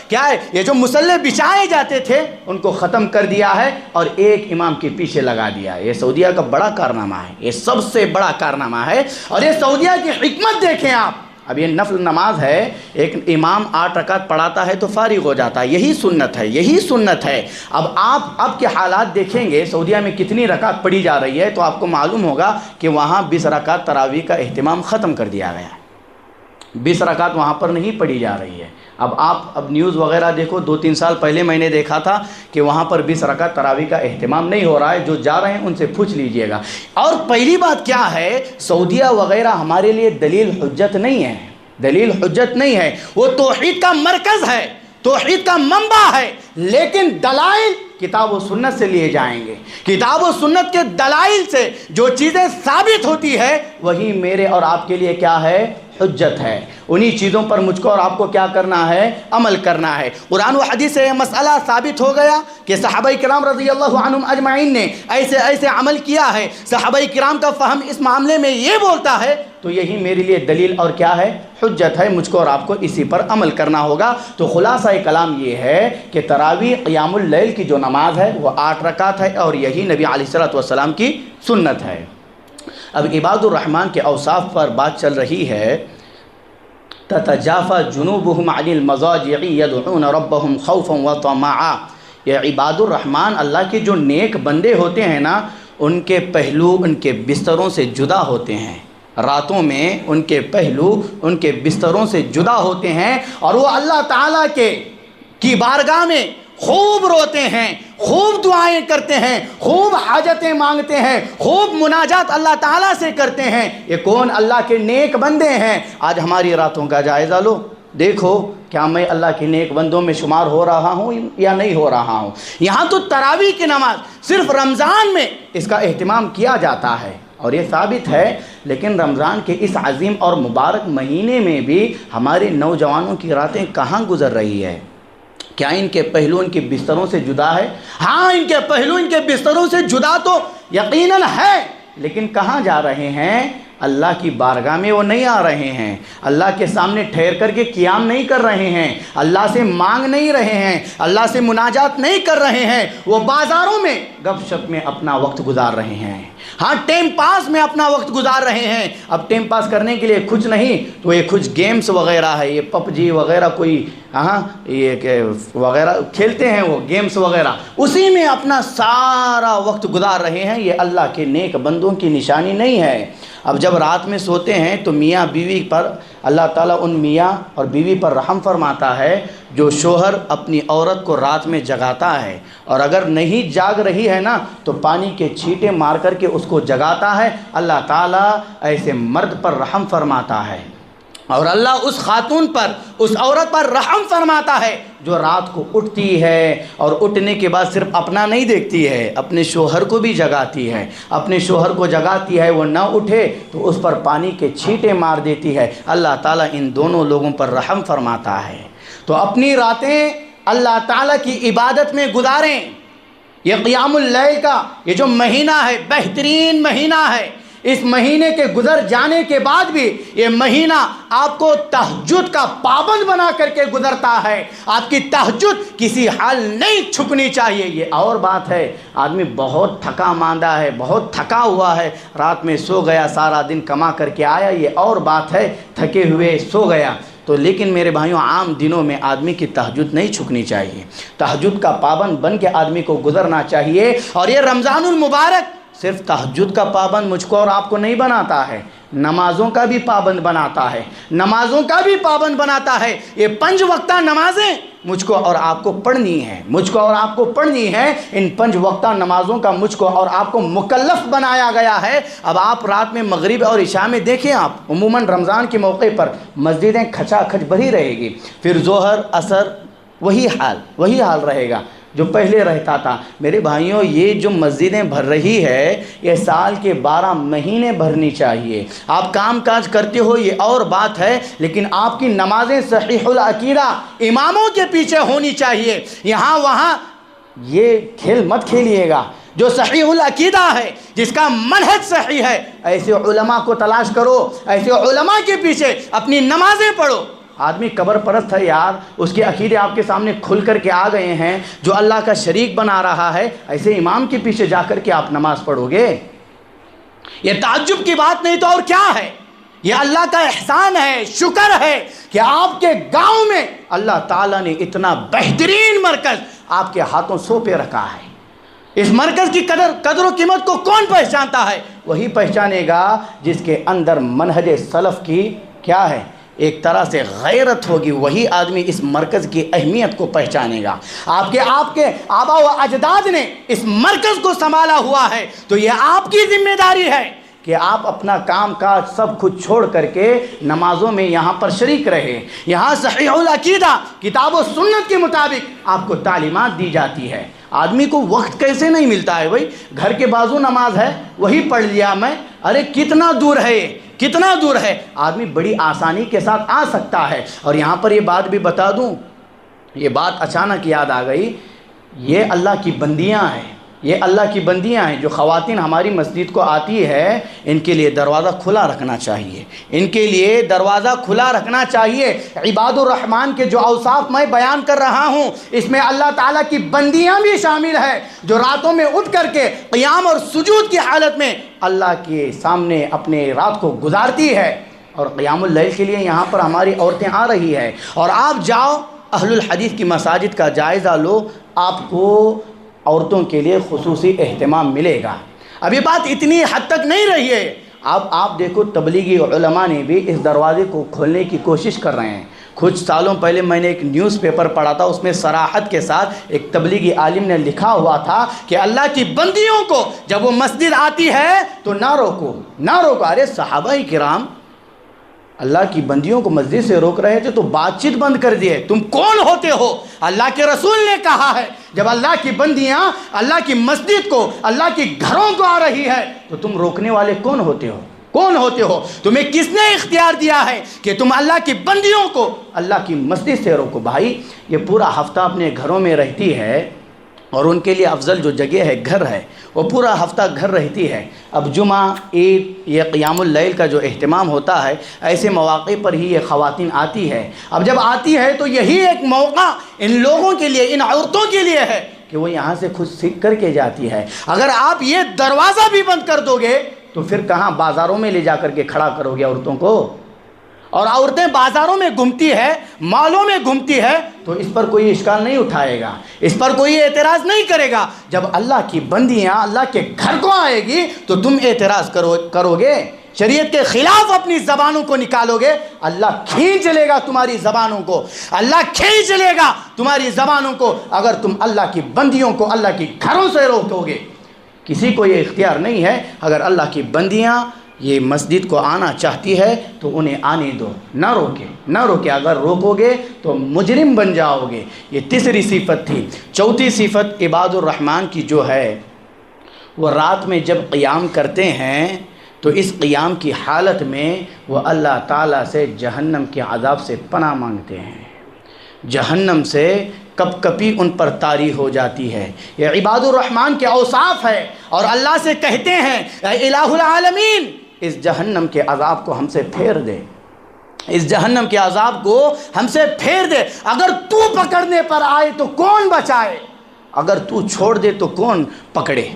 کیا ہے یہ جو مصلے بچھائے جاتے تھے ان کو ختم کر دیا ہے اور ایک امام کے پیچھے لگا دیا ہے۔ یہ سعودیہ کا بڑا کارنامہ ہے، یہ سب سے بڑا کارنامہ ہے۔ اور یہ سعودیہ کی حکمت دیکھیں آپ، اب یہ نفل نماز ہے، ایک امام 8 رکعت پڑھاتا ہے تو فارغ ہو جاتا ہے، یہی سنت ہے، یہی سنت ہے۔ اب کے حالات دیکھیں گے سعودیہ میں کتنی رکعت پڑھی جا رہی ہے تو آپ کو معلوم ہوگا کہ وہاں 20 رکعت تراویح کا اہتمام ختم کر دیا گیا ہے، 20 رکعت وہاں پر نہیں پڑھی جا رہی ہے۔ اب نیوز وغیرہ دیکھو، 2-3 سال پہلے میں نے دیکھا تھا کہ وہاں پر 20 رکعت تراویح کا اہتمام نہیں ہو رہا ہے۔ جو جا رہے ہیں ان سے پوچھ لیجئے گا۔ اور پہلی بات کیا ہے، سعودیہ وغیرہ ہمارے لیے دلیل حجت نہیں ہے، دلیل حجت نہیں ہے، وہ توحید کا مرکز ہے، توحید کا منبع ہے، لیکن دلائل کتاب و سنت سے لیے جائیں گے۔ کتاب و سنت کے دلائل سے جو چیزیں ثابت ہوتی ہے وہی میرے اور آپ کے لیے کیا ہے، حجت ہے۔ انہی چیزوں پر مجھ کو اور آپ کو کیا کرنا ہے، عمل کرنا ہے۔ قرآن و حدیث سے یہ مسئلہ ثابت ہو گیا کہ صحابہ کرام رضی اللہ عنہم اجمعین نے ایسے عمل کیا ہے، صحابہ کرام کا فہم اس معاملے میں یہ بولتا ہے، تو یہی میرے لیے دلیل اور کیا ہے، حجت ہے۔ مجھ کو اور آپ کو اسی پر عمل کرنا ہوگا۔ تو خلاصہ کلام یہ ہے کہ تراویح قیام اللیل کی جو نماز ہے وہ 8 رکعت ہے اور یہی نبی علیہ الصلوۃ والسلام کی سنت ہے۔ اب عباد الرحمن کے اوصاف پر بات چل رہی ہے۔ تتجافى جنوبهم عن المضاجع يدعون ربهم خوفا وطمعا۔ یہ عباد الرحمن اللہ کے جو نیک بندے ہوتے ہیں نا، ان کے پہلو ان کے بستروں سے جدا ہوتے ہیں، راتوں میں ان کے پہلو ان کے بستروں سے جدا ہوتے ہیں اور وہ اللہ تعالیٰ کی بارگاہ میں خوب روتے ہیں، خوب دعائیں کرتے ہیں، خوب حاجتیں مانگتے ہیں، خوب مناجات اللہ تعالیٰ سے کرتے ہیں۔ یہ کون اللہ کے نیک بندے ہیں؟ آج ہماری راتوں کا جائزہ لو، دیکھو کیا میں اللہ کے نیک بندوں میں شمار ہو رہا ہوں یا نہیں ہو رہا ہوں؟ یہاں تو تراویح کی نماز صرف رمضان میں اس کا اہتمام کیا جاتا ہے اور یہ ثابت ہے، لیکن رمضان کے اس عظیم اور مبارک مہینے میں بھی ہمارے نوجوانوں کی راتیں کہاں گزر رہی ہے؟ کیا ان کے پہلو ان کے بستروں سے جدا ہے؟ ہاں، ان کے پہلو ان کے بستروں سے جدا تو یقیناً ہے، لیکن کہاں جا رہے ہیں؟ اللہ کی بارگاہ میں وہ نہیں آ رہے ہیں، اللہ کے سامنے ٹھہر کر کے قیام نہیں کر رہے ہیں، اللہ سے مانگ نہیں رہے ہیں، اللہ سے مناجات نہیں کر رہے ہیں، وہ بازاروں میں گپ شپ میں اپنا وقت گزار رہے ہیں، ہاں ٹائم پاس میں اپنا وقت گزار رہے ہیں۔ اب ٹائم پاس کرنے کے لیے کچھ نہیں تو یہ کچھ گیمز وغیرہ ہے، یہ پب جی وغیرہ کوئی یہ وغیرہ کھیلتے ہیں، وہ گیمز وغیرہ، اسی میں اپنا سارا وقت گزار رہے ہیں۔ یہ اللہ کے نیک بندوں کی نشانی نہیں ہے۔ اب جب رات میں سوتے ہیں تو میاں بیوی پر اللہ تعالیٰ ان میاں اور بیوی پر رحم فرماتا ہے جو شوہر اپنی عورت کو رات میں جگاتا ہے، اور اگر نہیں جاگ رہی ہے نا تو پانی کے چھینٹے مار کر کے اس کو جگاتا ہے۔ اللہ تعالیٰ ایسے مرد پر رحم فرماتا ہے، اور اللہ اس خاتون پر، اس عورت پر رحم فرماتا ہے جو رات کو اٹھتی ہے اور اٹھنے کے بعد صرف اپنا نہیں دیکھتی ہے، اپنے شوہر کو بھی جگاتی ہے، اپنے شوہر کو جگاتی ہے، وہ نہ اٹھے تو اس پر پانی کے چھینٹے مار دیتی ہے۔ اللہ تعالیٰ ان دونوں لوگوں پر رحم فرماتا ہے۔ تو اپنی راتیں اللہ تعالیٰ کی عبادت میں گزاریں۔ یہ قیام اللیل کا یہ جو مہینہ ہے بہترین مہینہ ہے۔ اس مہینے کے گزر جانے کے بعد بھی یہ مہینہ آپ کو تہجد کا پابند بنا کر کے گزرتا ہے۔ آپ کی تہجد کسی حال نہیں چھپنی چاہیے۔ یہ اور بات ہے، آدمی بہت تھکا ماندہ ہے، بہت تھکا ہوا ہے، رات میں سو گیا، سارا دن کما کر کے آیا، یہ اور بات ہے، تھکے ہوئے سو گیا تو، لیکن میرے بھائیوں عام دنوں میں آدمی کی تہجد نہیں چھکنی چاہیے، تہجد کا پابند بن کے آدمی کو گزرنا چاہیے۔ اور یہ رمضان المبارک صرف تہجد کا پابند مجھ کو اور آپ کو نہیں بناتا ہے، نمازوں کا بھی پابند بناتا ہے، نمازوں کا بھی پابند بناتا ہے۔ یہ 5 وقتہ نمازیں مجھ کو اور آپ کو پڑھنی ہے، مجھ کو اور آپ کو پڑھنی ہے۔ ان 5 وقتہ نمازوں کا مجھ کو اور آپ کو مکلف بنایا گیا ہے۔ اب آپ رات میں مغرب اور عشاء میں دیکھیں، آپ عموماً رمضان کے موقع پر مسجدیں کھچا کھچ بھری رہے گی، پھر ظہر عصر وہی حال رہے گا، جو پہلے رہتا تھا۔ میرے بھائیوں، یہ جو مسجدیں بھر رہی ہے یہ سال کے 12 مہینے بھرنی چاہیے۔ آپ کام کاج کرتے ہو یہ اور بات ہے، لیکن آپ کی نمازیں صحیح العقیدہ اماموں کے پیچھے ہونی چاہیے۔ یہاں وہاں یہ کھیل مت کھیلیے گا۔ جو صحیح العقیدہ ہے، جس کا منہج صحیح ہے، ایسے علماء کو تلاش کرو، ایسے علماء کے پیچھے اپنی نمازیں پڑھو۔ آدمی قبر پرست ہے یار، اس کے عقیدے آپ کے سامنے کھل کر کے آ گئے ہیں، جو اللہ کا شریک بنا رہا ہے، ایسے امام کے پیچھے جا کر کے آپ نماز پڑھو گے؟ یہ تعجب کی بات نہیں تو اور کیا ہے؟ یہ اللہ کا احسان ہے، شکر ہے کہ آپ کے گاؤں میں اللہ تعالیٰ نے اتنا بہترین مرکز آپ کے ہاتھوں سونپے رکھا ہے۔ اس مرکز کی قدر و قیمت کو کون پہچانتا ہے؟ وہی پہچانے گا جس کے اندر منہج سلف کی کیا ہے، ایک طرح سے غیرت ہوگی۔ وہی آدمی اس مرکز کی اہمیت کو پہچانے گا۔ آپ کے آبا و اجداد نے اس مرکز کو سنبھالا ہوا ہے، تو یہ آپ کی ذمہ داری ہے کہ آپ اپنا کام کاج سب کچھ چھوڑ کر کے نمازوں میں یہاں پر شریک رہے۔ یہاں صحیح العقیدہ کتاب و سنت کے مطابق آپ کو تعلیمات دی جاتی ہے۔ آدمی کو وقت کیسے نہیں ملتا ہے بھائی؟ گھر کے بازو نماز ہے، وہی پڑھ لیا میں، ارے کتنا دور ہے یہ، کتنا دور ہے؟ آدمی بڑی آسانی کے ساتھ آ سکتا ہے۔ اور یہاں پر یہ بات بھی بتا دوں، یہ بات اچانک یاد آ گئی، یہ اللہ کی بندیاں ہیں، یہ اللہ کی بندیاں ہیں۔ جو خواتین ہماری مسجد کو آتی ہے، ان کے لیے دروازہ کھلا رکھنا چاہیے، ان کے لیے دروازہ کھلا رکھنا چاہیے۔ عباد الرحمن کے جو اوصاف میں بیان کر رہا ہوں، اس میں اللہ تعالیٰ کی بندیاں بھی شامل ہے، جو راتوں میں اٹھ کر کے قیام اور سجود کی حالت میں اللہ کے سامنے اپنے رات کو گزارتی ہے۔ اور قیام اللیل کے لیے یہاں پر ہماری عورتیں آ رہی ہیں۔ اور آپ جاؤ اہل الحدیث کی مساجد کا جائزہ لو، آپ کو عورتوں کے لیے خصوصی اہتمام ملے گا۔ اب یہ بات اتنی حد تک نہیں رہی ہے، اب آپ دیکھو تبلیغی علماء نے بھی اس دروازے کو کھولنے کی کوشش کر رہے ہیں۔ کچھ سالوں پہلے میں نے ایک نیوز پیپر پڑھا تھا، اس میں صراحت کے ساتھ ایک تبلیغی عالم نے لکھا ہوا تھا کہ اللہ کی بندیوں کو جب وہ مسجد آتی ہے تو نہ روکو، نہ روکو۔ ارے صحابہ کرام اللہ کی بندیوں کو مسجد سے روک رہے تھے تو بات چیت بند کر دیے، تم کون ہوتے ہو؟ اللہ کے رسول نے کہا ہے جب اللہ کی بندیاں اللہ کی مسجد کو، اللہ کے گھروں کو آ رہی ہے تو تم روکنے والے کون ہوتے ہو؟ کون ہوتے ہو؟ تمہیں کس نے اختیار دیا ہے کہ تم اللہ کی بندیوں کو اللہ کی مسجد سے روکو؟ بھائی یہ پورا ہفتہ اپنے گھروں میں رہتی ہے، اور ان کے لیے افضل جو جگہ ہے گھر ہے، وہ پورا ہفتہ گھر رہتی ہے۔ اب جمعہ، عید، یہ قیام اللیل کا جو اہتمام ہوتا ہے، ایسے مواقع پر ہی یہ خواتین آتی ہے۔ اب جب آتی ہے تو یہی ایک موقع ان لوگوں کے لیے، ان عورتوں کے لیے ہے کہ وہ یہاں سے خود سیکھ کر کے جاتی ہے۔ اگر آپ یہ دروازہ بھی بند کر دو گے تو پھر کہاں بازاروں میں لے جا کر کے کھڑا کرو گے عورتوں کو؟ اور عورتیں بازاروں میں گھومتی ہے، مالوں میں گھومتی ہے، تو اس پر کوئی اشکال نہیں اٹھائے گا، اس پر کوئی اعتراض نہیں کرے گا۔ جب اللہ کی بندیاں اللہ کے گھر کو آئے گی تو تم اعتراض کرو گے، شریعت کے خلاف اپنی زبانوں کو نکالو گے، اللہ کھینچ لے گا تمہاری زبانوں کو، اللہ کھینچ لے گا تمہاری زبانوں کو، اگر تم اللہ کی بندیوں کو اللہ کے گھروں سے روکو گے۔ کسی کو یہ اختیار نہیں ہے، اگر اللہ کی بندیاں یہ مسجد کو آنا چاہتی ہے تو انہیں آنے دو، نہ روکے۔ اگر روکو گے تو مجرم بن جاؤ گے۔ یہ تیسری صفت تھی۔ چوتھی صفت عباد الرحمن کی جو ہے، وہ رات میں جب قیام کرتے ہیں تو اس قیام کی حالت میں وہ اللہ تعالیٰ سے جہنم کے عذاب سے پناہ مانگتے ہیں۔ جہنم سے کپ کپی ان پر طاری ہو جاتی ہے۔ یہ عباد الرحمن کے اوصاف ہے، اور اللہ سے کہتے ہیں اے الہ العالمین، اس جہنم کے عذاب کو ہم سے پھیر دے، اس جہنم کے عذاب کو ہم سے پھیر دے۔ اگر تو پکڑنے پر آئے تو کون بچائے، اگر تو چھوڑ دے تو کون پکڑے؟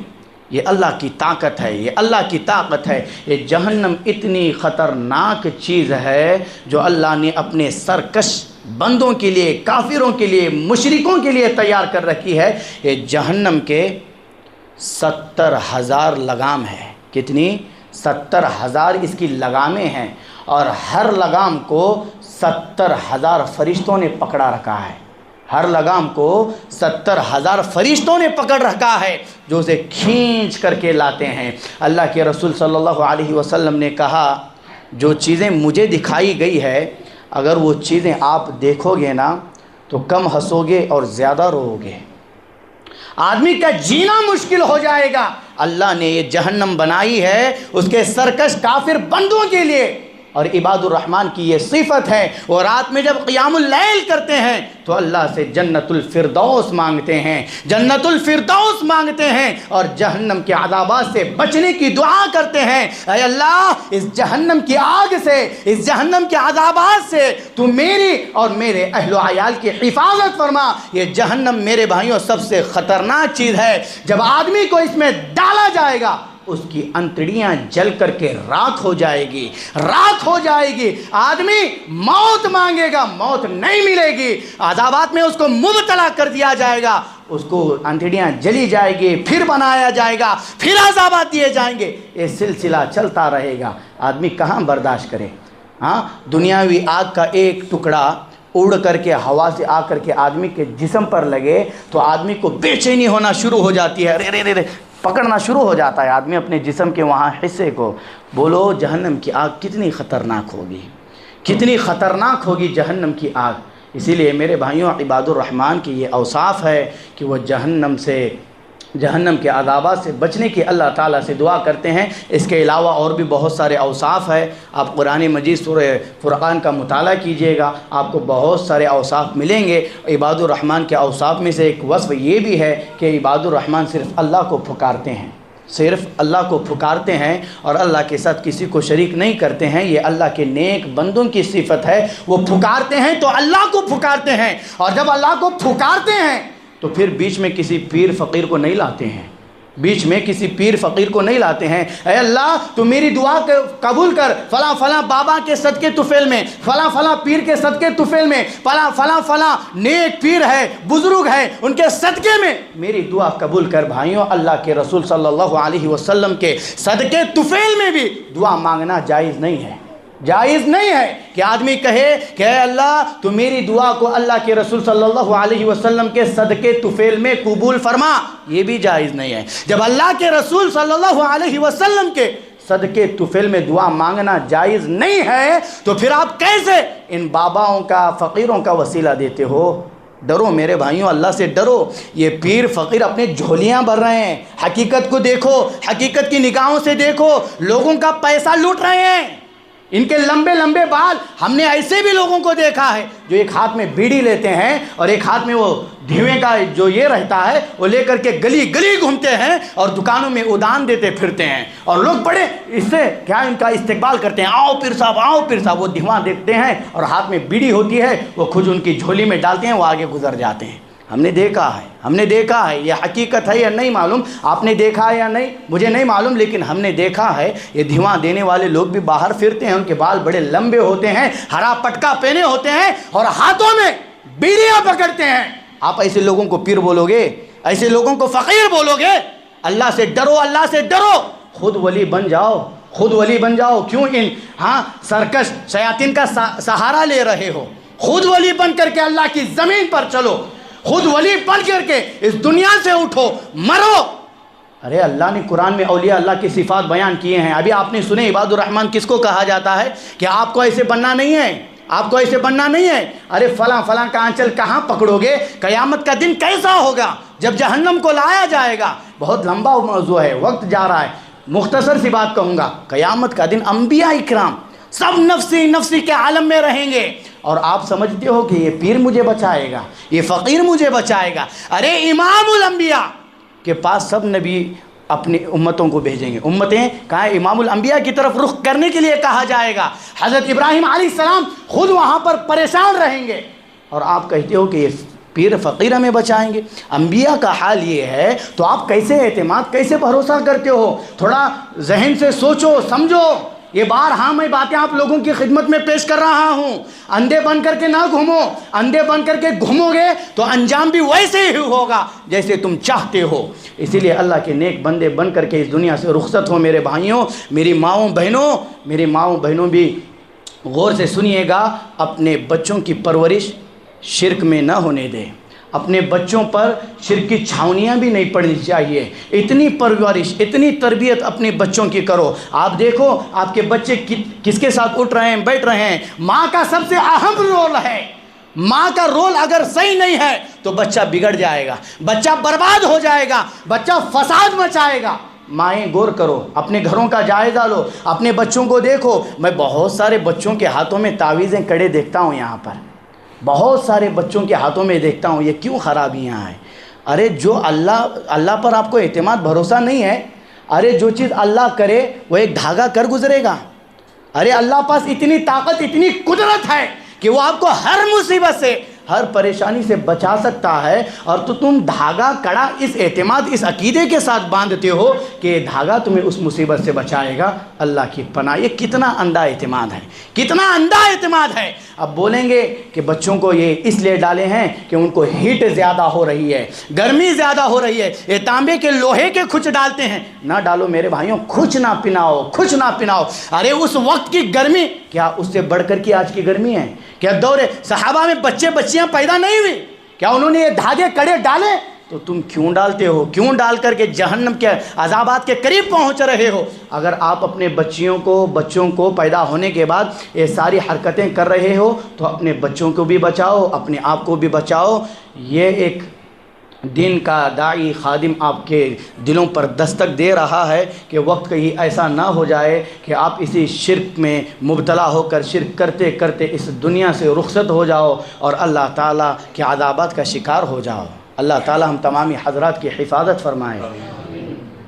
یہ اللہ کی طاقت ہے، یہ اللہ کی طاقت ہے۔ یہ جہنم اتنی خطرناک چیز ہے جو اللہ نے اپنے سرکش بندوں کے لیے، کافروں کے لیے، مشرکوں کے لیے تیار کر رکھی ہے۔ یہ جہنم کے 70,000 لگام ہے۔ کتنی؟ 70,000 اس کی لگامیں ہیں، اور ہر لگام کو 70,000 فرشتوں نے پکڑا رکھا ہے۔ ہر لگام کو 70,000 فرشتوں نے پکڑ رکھا ہے جو اسے کھینچ کر کے لاتے ہیں۔ اللہ کے رسول صلی اللہ علیہ وسلم نے کہا جو چیزیں مجھے دکھائی گئی ہے، اگر وہ چیزیں آپ دیکھو گے نا تو کم ہنسو گے اور زیادہ رو گے۔ آدمی کا جینا مشکل ہو جائے گا۔ اللہ نے یہ جہنم بنائی ہے اس کے سرکش کافر بندوں کے لیے، اور عباد الرحمن کی یہ صفت ہے، وہ رات میں جب قیام اللیل کرتے ہیں تو اللہ سے جنت الفردوس مانگتے ہیں، جنت الفردوس مانگتے ہیں، اور جہنم کے عذابات سے بچنے کی دعا کرتے ہیں۔ اے اللہ، اس جہنم کی آگ سے، اس جہنم کے عذابات سے تو میری اور میرے اہل و عیال کی حفاظت فرما۔ یہ جہنم میرے بھائیوں سب سے خطرناک چیز ہے۔ جب آدمی کو اس میں ڈالا جائے گا اس کی انتڑیاں جل کر کے راکھ ہو جائے گی، راکھ ہو جائے گی۔ آدمی موت مانگے گا، موت نہیں ملے گی، عذابات میں اس کو مبتلا کر دیا جائے گا، اس کو انتڑیاں جلی جائے گی، پھر بنایا جائے گا، پھر عذابات دیے جائیں گے، یہ سلسلہ چلتا رہے گا۔ آدمی کہاں برداشت کرے؟ ہاں، دنیاوی آگ کا ایک ٹکڑا اڑ کر کے ہوا سے آ کر کے آدمی کے جسم پر لگے تو آدمی کو بے چینی ہونا شروع ہو جاتی ہے، رے رے رے پکڑنا شروع ہو جاتا ہے آدمی اپنے جسم کے وہاں حصے کو۔ بولو جہنم کی آگ کتنی خطرناک ہوگی، کتنی خطرناک ہوگی جہنم کی آگ۔ اسی لیے میرے بھائیوں، عباد الرحمن کی یہ اوصاف ہے کہ وہ جہنم کے عذابات سے بچنے کی اللہ تعالیٰ سے دعا کرتے ہیں۔ اس کے علاوہ اور بھی بہت سارے اوصاف ہے، آپ قرآن مجید سورہ فرقان کا مطالعہ کیجئے گا، آپ کو بہت سارے اوصاف ملیں گے۔ عباد الرحمن کے اوصاف میں سے ایک وصف یہ بھی ہے کہ عباد الرحمن صرف اللہ کو پکارتے ہیں، صرف اللہ کو پکارتے ہیں اور اللہ کے ساتھ کسی کو شریک نہیں کرتے ہیں۔ یہ اللہ کے نیک بندوں کی صفت ہے، وہ پکارتے ہیں تو اللہ کو پکارتے ہیں، اور جب اللہ کو پکارتے ہیں تو پھر بیچ میں کسی پیر فقیر کو نہیں لاتے ہیں، بیچ میں کسی پیر فقیر کو نہیں لاتے ہیں۔ اے اللہ تو میری دعا قبول کر، فلاں فلاں بابا کے صدقے طفیل میں، فلاں فلاں پیر کے صدقے طفیل میں، فلاں فلاں نیک پیر ہے، بزرگ ہے، ان کے صدقے میں میری دعا قبول کر۔ بھائیوں، اللہ کے رسول صلی اللہ علیہ وسلم کے صدقے طفیل میں بھی دعا مانگنا جائز نہیں ہے، جائز نہیں ہے کہ آدمی کہے کہ اے اللہ تو میری دعا کو اللہ کے رسول صلی اللہ علیہ وسلم کے صدقے طفیل میں قبول فرما، یہ بھی جائز نہیں ہے۔ جب اللہ کے رسول صلی اللہ علیہ وسلم کے صدقے طفیل میں دعا مانگنا جائز نہیں ہے تو پھر آپ کیسے ان باباؤں کا، فقیروں کا وسیلہ دیتے ہو؟ ڈرو میرے بھائیوں، اللہ سے ڈرو۔ یہ پیر فقیر اپنے جھولیاں بھر رہے ہیں، حقیقت کو دیکھو، حقیقت کی نگاہوں سے دیکھو، لوگوں کا پیسہ لوٹ رہے ہیں۔ ان کے لمبے لمبے بال، ہم نے ایسے بھی لوگوں کو دیکھا ہے جو ایک ہاتھ میں بیڑی لیتے ہیں اور ایک ہاتھ میں وہ دھویں کا جو یہ رہتا ہے وہ لے کر کے گلی گلی گھومتے ہیں اور دکانوں میں ادان دیتے پھرتے ہیں، اور لوگ بڑے اس سے کیا ان کا استقبال کرتے ہیں، آؤ پیر صاحب، آؤ پیر صاحب۔ وہ دھواں دیکھتے ہیں اور ہاتھ میں بیڑی ہوتی ہے، وہ خود ان کی جھولی میں ڈالتے ہیں، وہ آگے گزر جاتے ہیں۔ ہم نے دیکھا ہے، ہم نے دیکھا ہے، یہ حقیقت ہے یا نہیں معلوم، آپ نے دیکھا ہے یا نہیں مجھے نہیں معلوم، لیکن ہم نے دیکھا ہے یہ دھواں دینے والے لوگ بھی باہر پھرتے ہیں، ان کے بال بڑے لمبے ہوتے ہیں، ہرا پٹکا پہنے ہوتے ہیں اور ہاتھوں میں بیڑیاں پکڑتے ہیں۔ آپ ایسے لوگوں کو پیر بولو گے؟ ایسے لوگوں کو فقیر بولو گے؟ اللہ سے ڈرو، اللہ سے ڈرو، خود ولی بن جاؤ، خود ولی بن جاؤ۔ کیوں ان سرکش شیاطین کا سہارا لے رہے ہو؟ خود ولی بن کر کے اللہ کی زمین پر چلو، خود ولی بن کر کے اس دنیا سے اٹھو، مرو۔ ارے اللہ نے قرآن میں اولیاء اللہ کی صفات بیان کیے ہیں، ابھی آپ نے سنے عباد الرحمن کس کو کہا جاتا ہے کہ آپ کو ایسے بننا نہیں ہے، آپ کو ایسے بننا نہیں ہے۔ ارے فلاں فلاں کا آنچل کہاں پکڑو گے؟ قیامت کا دن کیسا ہوگا جب جہنم کو لایا جائے گا؟ بہت لمبا موضوع ہے، وقت جا رہا ہے، مختصر سی بات کہوں گا۔ قیامت کا دن انبیاء اکرام سب نفسی نفسی کے عالم میں رہیں گے، اور آپ سمجھتے ہو کہ یہ پیر مجھے بچائے گا، یہ فقیر مجھے بچائے گا؟ ارے امام الانبیاء کے پاس سب نبی اپنی امتوں کو بھیجیں گے، امتیں کہاں؟ امام الانبیاء کی طرف رخ کرنے کے لیے کہا جائے گا۔ حضرت ابراہیم علیہ السلام خود وہاں پر پریشان رہیں گے، اور آپ کہتے ہو کہ یہ پیر فقیر ہمیں بچائیں گے؟ انبیاء کا حال یہ ہے تو آپ کیسے اعتماد، کیسے بھروسہ کرتے ہو؟ تھوڑا ذہن سے سوچو سمجھو۔ یہ بار میں باتیں آپ لوگوں کی خدمت میں پیش کر رہا ہوں۔ اندھے بن کر کے نہ گھومو، اندھے بن کر کے گھومو گے تو انجام بھی ویسے ہی ہوگا جیسے تم چاہتے ہو۔ اسی لیے اللہ کے نیک بندے بن کر کے اس دنیا سے رخصت ہو۔ میرے بھائیوں، میری ماؤں بہنوں بھی غور سے سنیے گا، اپنے بچوں کی پرورش شرک میں نہ ہونے دیں، اپنے بچوں پر شرک کی چھاونیاں بھی نہیں پڑنی چاہیے۔ اتنی پرورش، اتنی تربیت اپنے بچوں کی کرو۔ آپ دیکھو آپ کے بچے کس کے ساتھ اٹھ رہے ہیں، بیٹھ رہے ہیں، ماں کا سب سے اہم رول ہے، ماں کا رول اگر صحیح نہیں ہے تو بچہ بگڑ جائے گا، بچہ برباد ہو جائے گا، بچہ فساد مچائے گا۔ مائیں غور کرو، اپنے گھروں کا جائزہ لو، اپنے بچوں کو دیکھو۔ میں بہت سارے بچوں کے ہاتھوں میں تعویذیں کڑے دیکھتا ہوں، یہاں پر بہت سارے بچوں کے ہاتھوں میں دیکھتا ہوں، یہ کیوں خرابیاں ہیں؟ ارے جو اللہ پر آپ کو اعتماد بھروسہ نہیں ہے، ارے جو چیز اللہ کرے وہ ایک دھاگا کر گزرے گا۔ ارے اللہ پاس اتنی طاقت، اتنی قدرت ہے کہ وہ آپ کو ہر مصیبت سے، ہر پریشانی سے بچا سکتا ہے، اور تو تم دھاگا کڑا اس اعتماد، اس عقیدے کے ساتھ باندھتے ہو کہ یہ دھاگا تمہیں اس مصیبت سے بچائے گا۔ اللہ کی پناہ، یہ کتنا اندھا اعتماد ہے، کتنا اندھا اعتماد ہے۔ اب بولیں گے کہ بچوں کو یہ اس لیے ڈالے ہیں کہ ان کو ہیٹ زیادہ ہو رہی ہے، گرمی زیادہ ہو رہی ہے، یہ تانبے کے لوہے کے کھچ ڈالتے ہیں۔ نہ ڈالو میرے بھائیوں، کھچ نہ پناؤ، کھچ نہ پناؤ۔ ارے اس وقت کی گرمی کیا اس سے بڑھ کر کے آج کی گرمی ہے؟ کیا دور صحابہ میں بچے بچیاں پیدا نہیں ہوئی؟ کیا انہوں نے یہ دھاگے کڑے ڈالے؟ تو تم کیوں ڈالتے ہو؟ کیوں ڈال کر کے جہنم کے عذابات کے قریب پہنچ رہے ہو؟ اگر آپ اپنے بچوں کو پیدا ہونے کے بعد یہ ساری حرکتیں کر رہے ہو تو اپنے بچوں کو بھی بچاؤ، اپنے آپ کو بھی بچاؤ۔ یہ ایک دین کا داعی، خادم آپ کے دلوں پر دستک دے رہا ہے کہ وقت کہیں ایسا نہ ہو جائے کہ آپ اسی شرک میں مبتلا ہو کر شرک کرتے کرتے اس دنیا سے رخصت ہو جاؤ اور اللہ تعالیٰ کے عذابات کا شکار ہو جاؤ۔ اللہ تعالیٰ ہم تمامی حضرات کی حفاظت فرمائے۔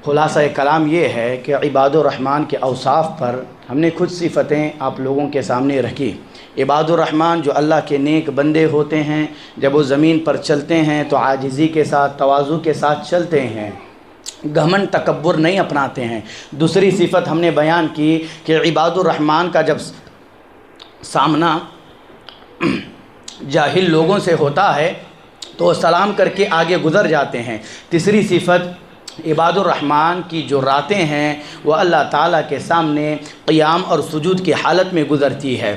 خلاصہ کلام یہ ہے کہ عباد الرحمن کے اوصاف پر ہم نے کچھ صفتیں آپ لوگوں کے سامنے رکھی۔ عباد الرحمن جو اللہ کے نیک بندے ہوتے ہیں، جب وہ زمین پر چلتے ہیں تو عاجزی کے ساتھ، تواضع کے ساتھ چلتے ہیں، گھمنڈ تکبر نہیں اپناتے ہیں۔ دوسری صفت ہم نے بیان کی کہ عباد الرحمن کا جب سامنا جاہل لوگوں سے ہوتا ہے تو سلام کر کے آگے گزر جاتے ہیں۔ تیسری صفت عباد الرحمن کی جو راتیں ہیں وہ اللہ تعالیٰ کے سامنے قیام اور سجود کی حالت میں گزرتی ہے۔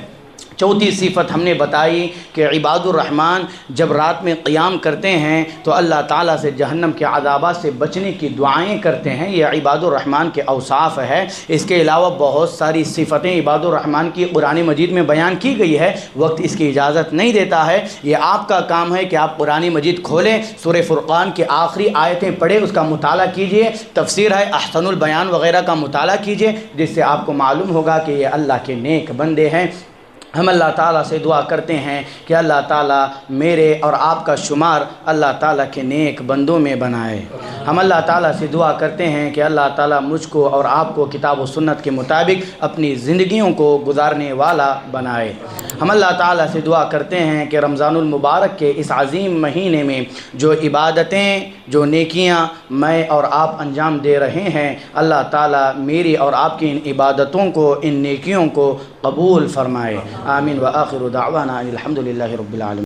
چوتھی صفت ہم نے بتائی کہ عباد الرحمن جب رات میں قیام کرتے ہیں تو اللہ تعالیٰ سے جہنم کے عذابات سے بچنے کی دعائیں کرتے ہیں۔ یہ عباد الرحمن کے اوصاف ہے۔ اس کے علاوہ بہت ساری صفتیں عباد الرحمن کی قرآن مجید میں بیان کی گئی ہے، وقت اس کی اجازت نہیں دیتا ہے۔ یہ آپ کا کام ہے کہ آپ قرآن مجید کھولیں، سورہ فرقان کے آخری آیتیں پڑھیں، اس کا مطالعہ کیجئے، تفسیر ہے احسن البیان وغیرہ کا مطالعہ کیجئے، جس سے آپ کو معلوم ہوگا کہ یہ اللہ کے نیک بندے ہیں۔ ہم اللہ تعالیٰ سے دعا کرتے ہیں کہ اللہ تعالیٰ میرے اور آپ کا شمار اللہ تعالیٰ کے نیک بندوں میں بنائے۔ ہم اللہ تعالیٰ سے دعا کرتے ہیں کہ اللہ تعالیٰ مجھ کو اور آپ کو کتاب و سنت کے مطابق اپنی زندگیوں کو گزارنے والا بنائے۔ ہم اللہ تعالیٰ سے دعا کرتے ہیں کہ رمضان المبارک کے اس عظیم مہینے میں جو عبادتیں، جو نیکیاں میں اور آپ انجام دے رہے ہیں، اللہ تعالیٰ میری اور آپ کی ان عبادتوں کو، ان نیکیوں کو قبول فرمائے۔ آمین۔ وآخر دعوانا الحمد للہ رب العالمین۔